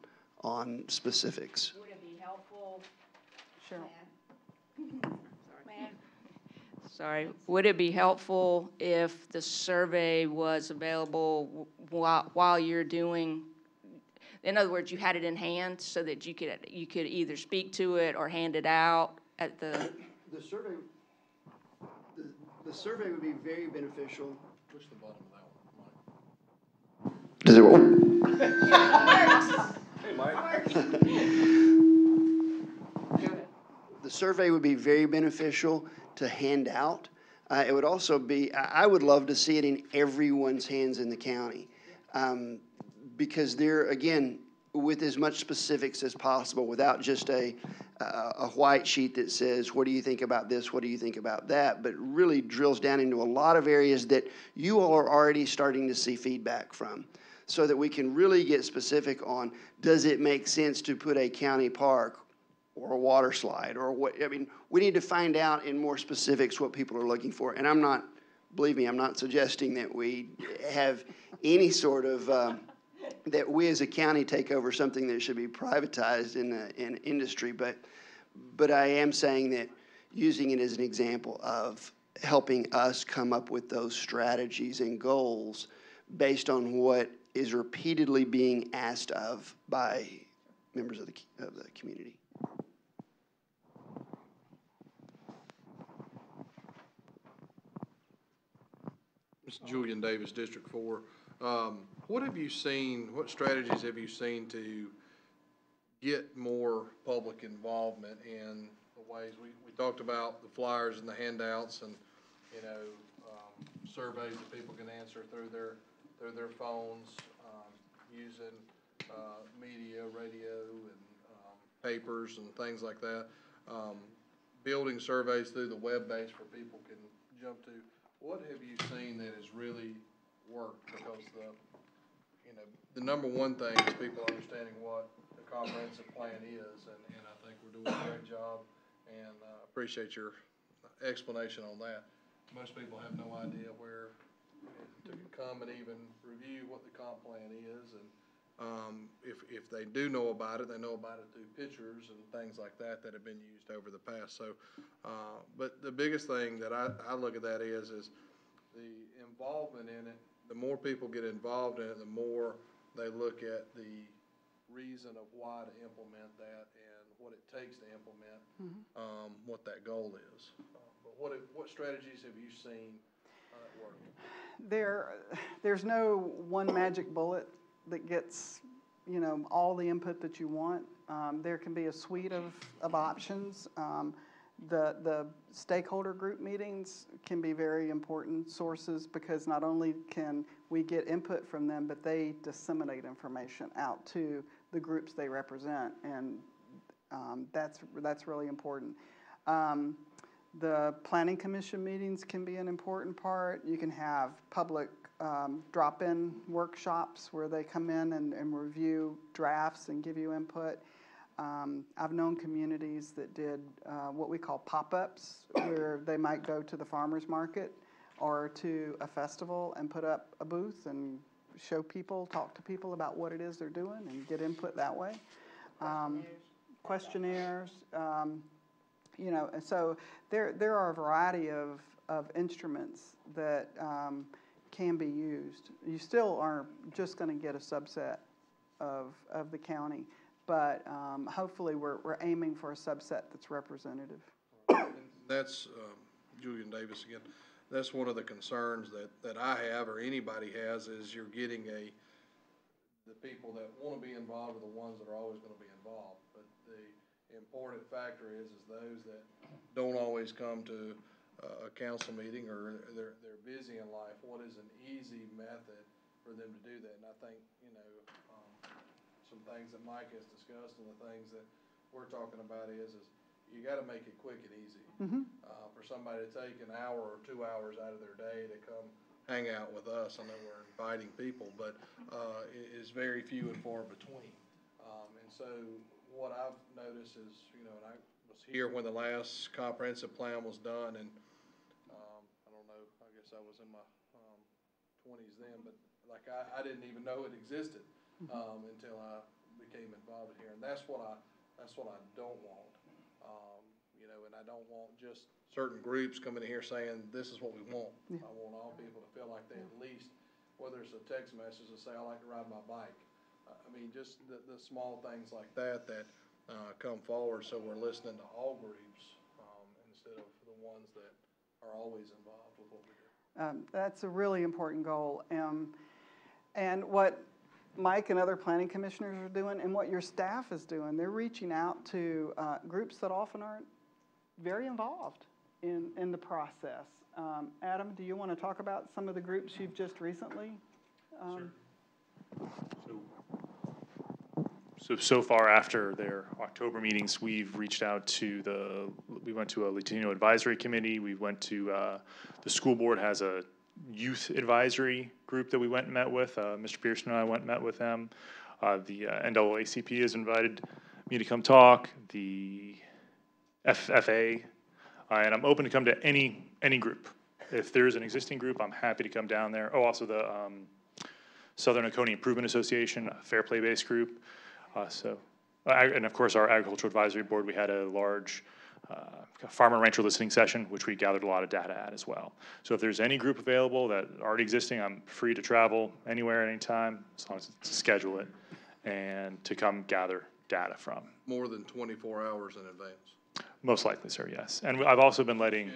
on specifics. Would it be helpful? Cheryl. Sorry. Would it be helpful if the survey was available while you're doing, in other words, you had it in hand so that you could either speak to it or hand it out at the... The survey would be very beneficial. Push the bottom of that one, Mike. Does it work? Hey, Mike. The survey would be very beneficial to hand out. It would also be, I would love to see it in everyone's hands in the county. Because there, again, with as much specifics as possible without just a white sheet that says, what do you think about this, what do you think about that, but really drills down into a lot of areas that you all are already starting to see feedback from, so that we can really get specific on, does it make sense to put a county park or a water slide or what? I mean, we need to find out in more specifics what people are looking for. And I'm not, believe me, I'm not suggesting that we have any sort of, that we as a county take over something that should be privatized in industry, but I am saying that using it as an example of helping us come up with those strategies and goals based on what is repeatedly being asked of by members of the community. Mr. Julian Davis, District 4. What have you seen, what strategies have you seen to get more public involvement in the ways we talked about the flyers and the handouts and, you know, surveys that people can answer through their phones, using media, radio, and papers and things like that. Building surveys through the web base where people can jump to. What have you seen that has really worked? Because the number one thing is people understanding what the comprehensive plan is, and I think we're doing a great job, and appreciate your explanation on that. Most people have no idea where to come and even review what the comp plan is, and if they do know about it, they know about it through pictures and things like that that have been used over the past. So, but the biggest thing that I look at that is the involvement in it. The more people get involved in it, the more they look at the reason of why to implement that and what it takes to implement what that goal is. But what strategies have you seen work? There's no one magic bullet that gets, you know, all the input that you want. There can be a suite of options. The stakeholder group meetings can be very important sources because not only can we get input from them, but they disseminate information out to the groups they represent, and that's really important. The planning commission meetings can be an important part. You can have public drop-in workshops where they come in and review drafts and give you input. I've known communities that did what we call pop-ups, where they might go to the farmer's market or to a festival and put up a booth and show people, talk to people about what it is they're doing and get input that way. Questionnaires, you know, and so there are a variety of instruments that can be used. You still are just going to get a subset of the county, but hopefully we're aiming for a subset that's representative. And that's, Julian Davis again, that's one of the concerns that I have or anybody has is you're getting the people that want to be involved are the ones that are always going to be involved. But the important factor is those that don't always come to a council meeting or they're busy in life. What is an easy method for them to do that? And I think, you know, some things that Mike has discussed and the things that we're talking about is you got to make it quick and easy. For somebody to take an hour or 2 hours out of their day to come hang out with us. I know we're inviting people, but it is very few and far between. And so what I've noticed is, you know, and I was here when the last comprehensive plan was done, and I don't know, I guess I was in my 20s then, but like I didn't even know it existed until I became involved here, and that's what I don't want. You know, and I don't want just certain groups coming in here saying this is what we want. I want all people to feel like they at least, whether it's a text message to say I like to ride my bike. I mean, just the small things like that come forward, so we're listening to all groups instead of the ones that are always involved with what we do. That's a really important goal. And what Mike and other planning commissioners are doing and what your staff is doing, they're reaching out to groups that often aren't very involved in the process. Adam, do you want to talk about some of the groups you've just recently? Sure. So So far after their October meetings, we've reached out to we went to a Latino advisory committee. We went to, the school board has a youth advisory group that we went and met with. Mr. Pearson and I went and met with them. The NAACP has invited me to come talk, the FFA, and I'm open to come to any group. If there's an existing group, I'm happy to come down there. Oh, also the Southern Oconee Improvement Association, a fair play-based group. And of course, our Agricultural Advisory Board, we had a large farmer rancher listening session, which we gathered a lot of data at as well. So if there's any group available that already existing, I'm free to travel anywhere at any time, as long as to schedule it, and to come gather data from. More than 24 hours in advance. Most likely, sir, yes. And I've also been letting,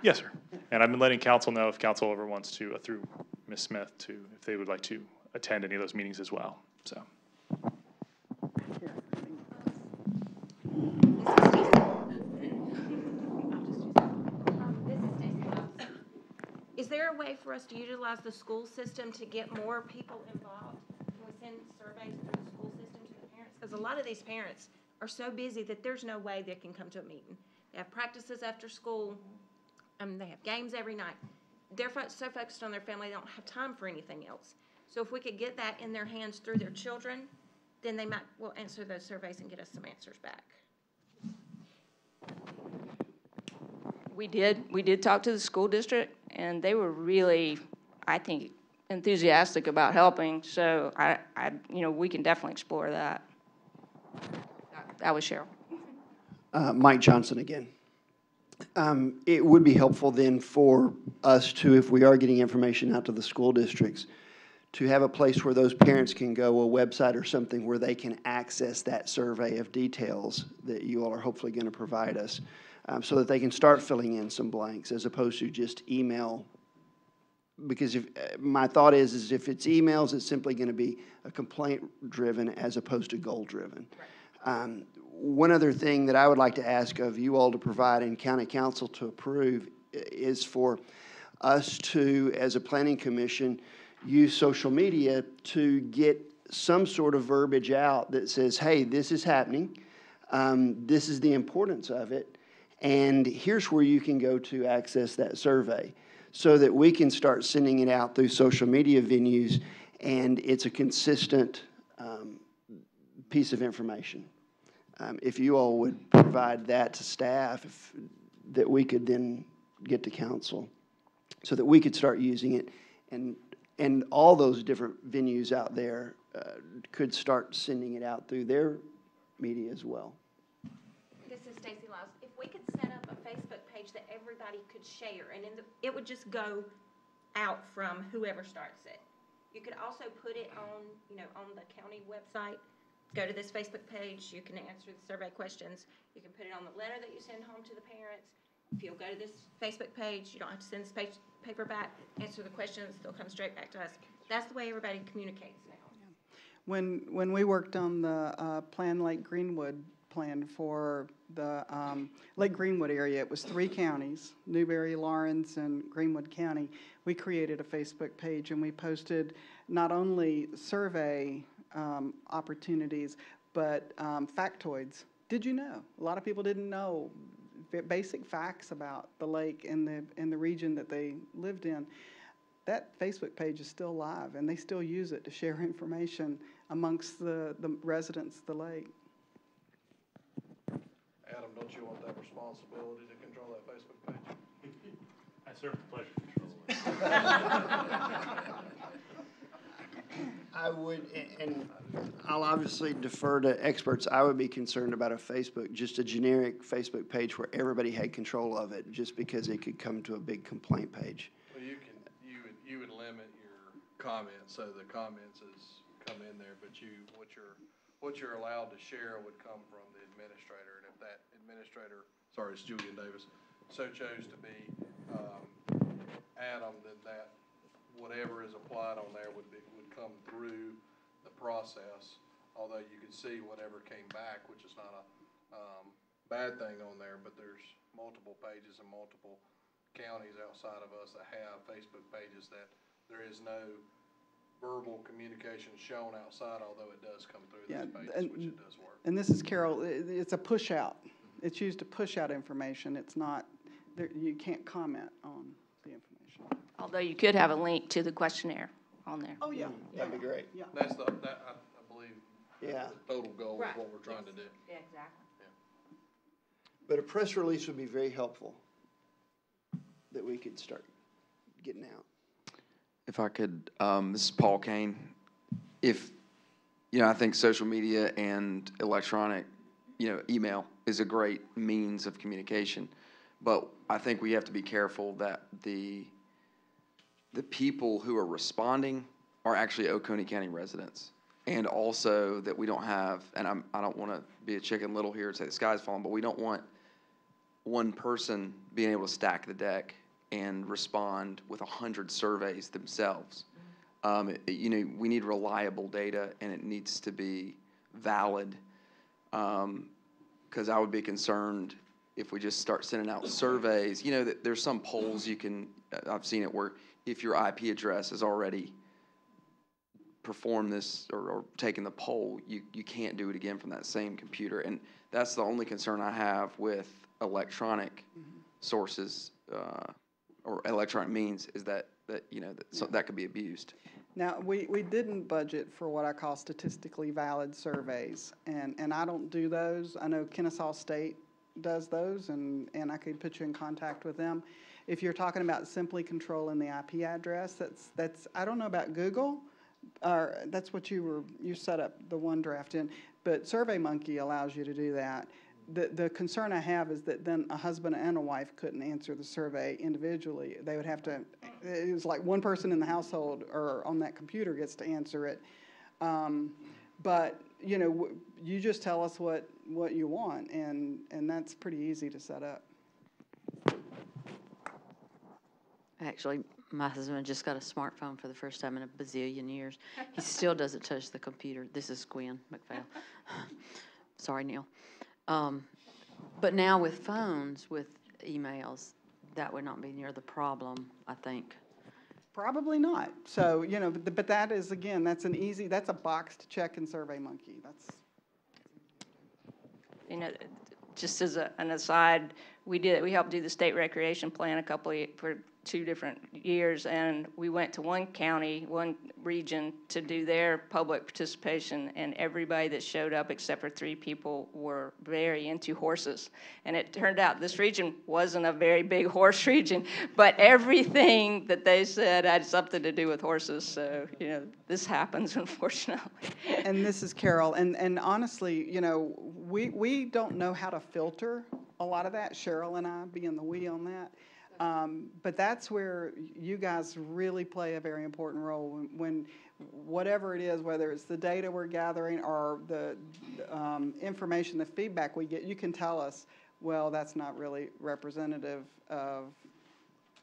yes, sir. And I've been letting council know if council ever wants to, through Ms. Smith, if they would like to attend any of those meetings as well, so. Is there a way for us to utilize the school system to get more people involved? Can we send surveys through the school system to the parents? Because a lot of these parents are so busy that there's no way they can come to a meeting. They have practices after school, they have games every night. They're so focused on their family, they don't have time for anything else. So if we could get that in their hands through their children, then they might, will answer those surveys and get us some answers back. We did talk to the school district, and they were really, I think, enthusiastic about helping. So we can definitely explore that. That was Cheryl. Mike Johnson again. It would be helpful then for us to, if we are getting information out to the school districts, to have a place where those parents can go, a website or something where they can access that survey of details that you all are hopefully going to provide us, so that they can start filling in some blanks as opposed to just email. Because my thought is if it's emails, it's simply going to be a complaint-driven as opposed to goal-driven. Right. One other thing that I would like to ask of you all to provide and county council to approve is for us to, as a planning commission, use social media to get some sort of verbiage out that says, hey, this is happening, this is the importance of it, and here's where you can go to access that survey, so that we can start sending it out through social media venues, and it's a consistent piece of information. If you all would provide that to staff, that we could then get to council, so that we could start using it, and all those different venues out there could start sending it out through their media as well. This is Stacy Lyles. If we could set up a Facebook page that everybody could share, and it would just go out from whoever starts it. You could also put it on, on the county website. Go to this Facebook page. You can answer the survey questions. You can put it on the letter that you send home to the parents. If you'll go to this Facebook page, you don't have to send this paper back, answer the questions, they'll come straight back to us. That's the way everybody communicates now. When we worked on the Plan Lake Greenwood plan for the Lake Greenwood area, it was 3 counties, Newberry, Lawrence, and Greenwood County. We created a Facebook page, and we posted not only survey opportunities, but factoids. Did you know? A lot of people didn't know basic facts about the lake and the region that they lived in. That Facebook page is still live, and they still use it to share information amongst the residents of the lake. Adam, don't you want that responsibility to control that Facebook page? I serve the pleasure to control it. I would, and I'll obviously defer to experts. I would be concerned about a Facebook, just a generic Facebook page where everybody had control of it, just because it could come to a big complaint page. Well, you would limit your comments, so the comments come in there, but what you're allowed to share would come from the administrator, and if that administrator, sorry, it's Julian Davis, so chose to be Adam, then that whatever is applied on there would come through the process, although you could see whatever came back, which is not a bad thing on there, but there's multiple pages and multiple counties outside of us that have Facebook pages that there is no verbal communication shown outside, although it does come through Yeah, those pages, which it does work. And this is Carol, it's a push out. It's used to push out information. It's not, you can't comment on the information. Although you could have a link to the questionnaire on there. Oh, yeah. That'd be great. Yeah. That's I believe, Yeah. the total goal of Right. what we're trying to do. Yeah, exactly. But a press release would be very helpful that we could start getting out. If I could, this is Paul Kane. I think social media and electronic, email is a great means of communication. But I think we have to be careful that the people who are responding are actually Oconee County residents. And also that we don't have, and I don't want to be a Chicken Little here and say the sky's falling, but we don't want one person being able to stack the deck and respond with 100 surveys themselves. We need reliable data, and it needs to be valid, because I would be concerned if we just start sending out surveys. There's some polls I've seen it where if your IP address has already performed this or taken the poll, you can't do it again from that same computer. And that's the only concern I have with electronic sources or electronic means, is that could be abused. Now, we didn't budget for what I call statistically valid surveys, and I don't do those. I know Kennesaw State does those, and I could put you in contact with them. If you're talking about simply controlling the IP address, that's I don't know about Google, or that's what you set up the OneDraft in, but SurveyMonkey allows you to do that. The concern I have is that then a husband and a wife couldn't answer the survey individually. They would have to, it was like one person in the household or on that computer gets to answer it. But, you just tell us what you want, and that's pretty easy to set up. Actually, my husband just got a smartphone for the first time in a bazillion years. He still doesn't touch the computer. This is Gwen McPhail. Sorry, Neil. But now with phones, with emails, that would not be near the problem, I think. Probably not. So, but that is, again, that's a box to check in SurveyMonkey. Just as an aside, we helped do the state recreation plan for 2 different years, and we went to one county, one region to do their public participation, and everybody that showed up except for 3 people were very into horses. And it turned out this region wasn't a very big horse region, but everything that they said had something to do with horses. So, this happens, unfortunately. And this is Carol, and honestly, we don't know how to filter a lot of that, Cheryl and I being the we on that. But that's where you guys really play a very important role when whatever it is, whether it's the data we're gathering or the information, the feedback we get, you can tell us, well, that's not really representative of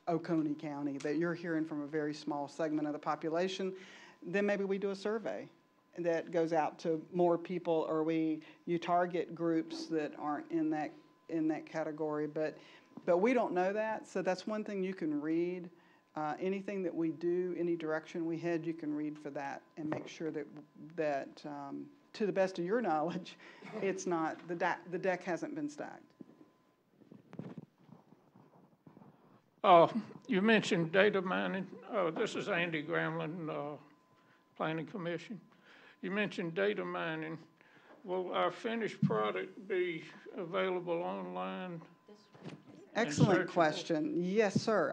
Oconee County, that you're hearing from a very small segment of the population. Then maybe we do a survey that goes out to more people, or you target groups that aren't in that category, but we don't know that, so that's one thing you can read. Anything that we do, any direction we head, you can read for that and make sure that to the best of your knowledge, it's not, the deck hasn't been stacked. You mentioned data mining. This is Andy Gramlin, Planning Commission. You mentioned data mining. Will our finished product be available online? Excellent question. Yes, sir.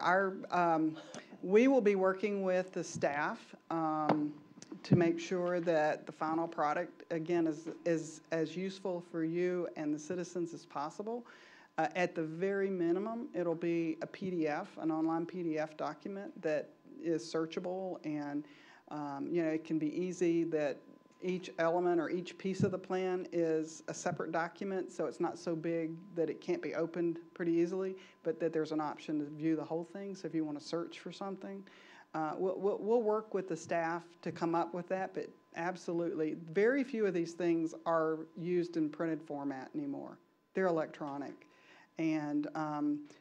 We will be working with the staff to make sure that the final product, again, is as useful for you and the citizens as possible. At the very minimum, it'll be a PDF, an online PDF document that is searchable, and it can be easy that each element or each piece of the plan is a separate document, so it's not so big that it can't be opened pretty easily, but that there's an option to view the whole thing. So if you want to search for something, we'll work with the staff to come up with that, but absolutely, very few of these things are used in printed format anymore. They're electronic. And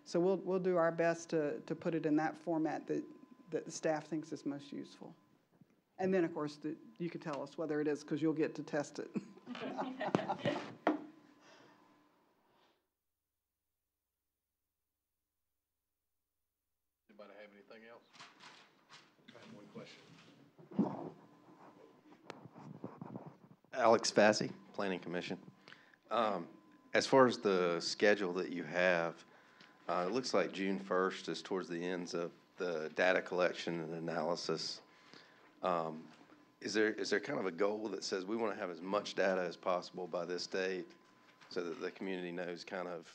so we'll do our best to put it in that format that the staff thinks is most useful. And then, of course, you can tell us whether it is, because you'll get to test it. Anybody have anything else? I have one question. Alex Fassi, Planning Commission. As far as the schedule that you have, it looks like June 1st is towards the ends of the data collection and analysis. Is there kind of a goal that says we want to have as much data as possible by this date so that the community knows kind of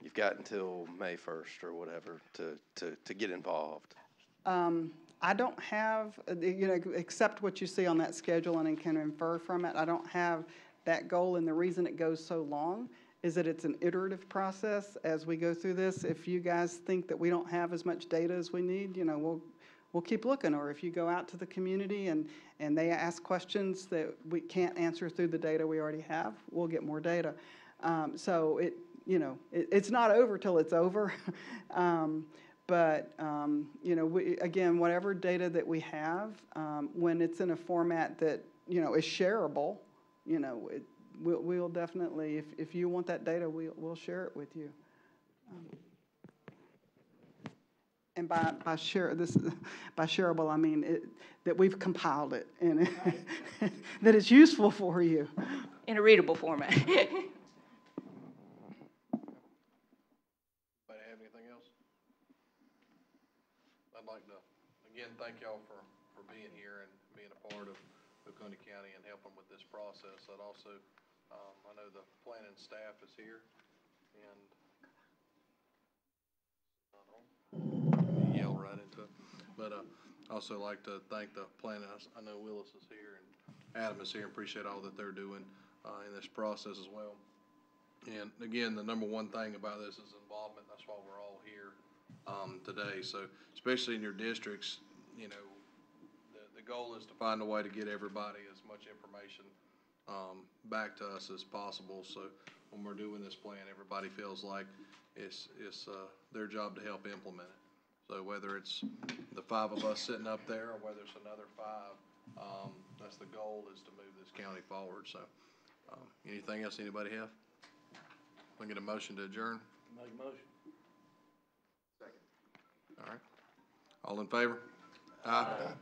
you've got until May 1st or whatever to get involved? I don't have, except what you see on that schedule and can infer from it, I don't have that goal, and the reason it goes so long is that it's an iterative process as we go through this. If you guys think that we don't have as much data as we need, we'll keep looking. Or if you go out to the community and they ask questions that we can't answer through the data we already have, we'll get more data. So it's not over till it's over. But again, whatever data that we have, when it's in a format that, is shareable, we'll definitely, if you want that data, we'll share it with you. And by shareable, I mean that we've compiled it and that it's useful for you. In a readable format. Anybody have anything else? I'd like to, again, thank y'all for being here and being a part of Oconee County and helping with this process. I'd also, I know the planning staff is here, and yell right into it. But I also like to thank the planning. I know Willis is here and Adam is here, and appreciate all that they're doing in this process as well. And again, the number one thing about this is involvement. That's why we're all here today. So especially in your districts, the goal is to find a way to get everybody as much information back to us as possible. So when we're doing this plan, everybody feels like it's their job to help implement it. So whether it's the 5 of us sitting up there or whether it's another 5, that's the goal, is to move this county forward. So anything else anybody have? Can I get a motion to adjourn? Make motion. Second. All right. All in favor? Aye.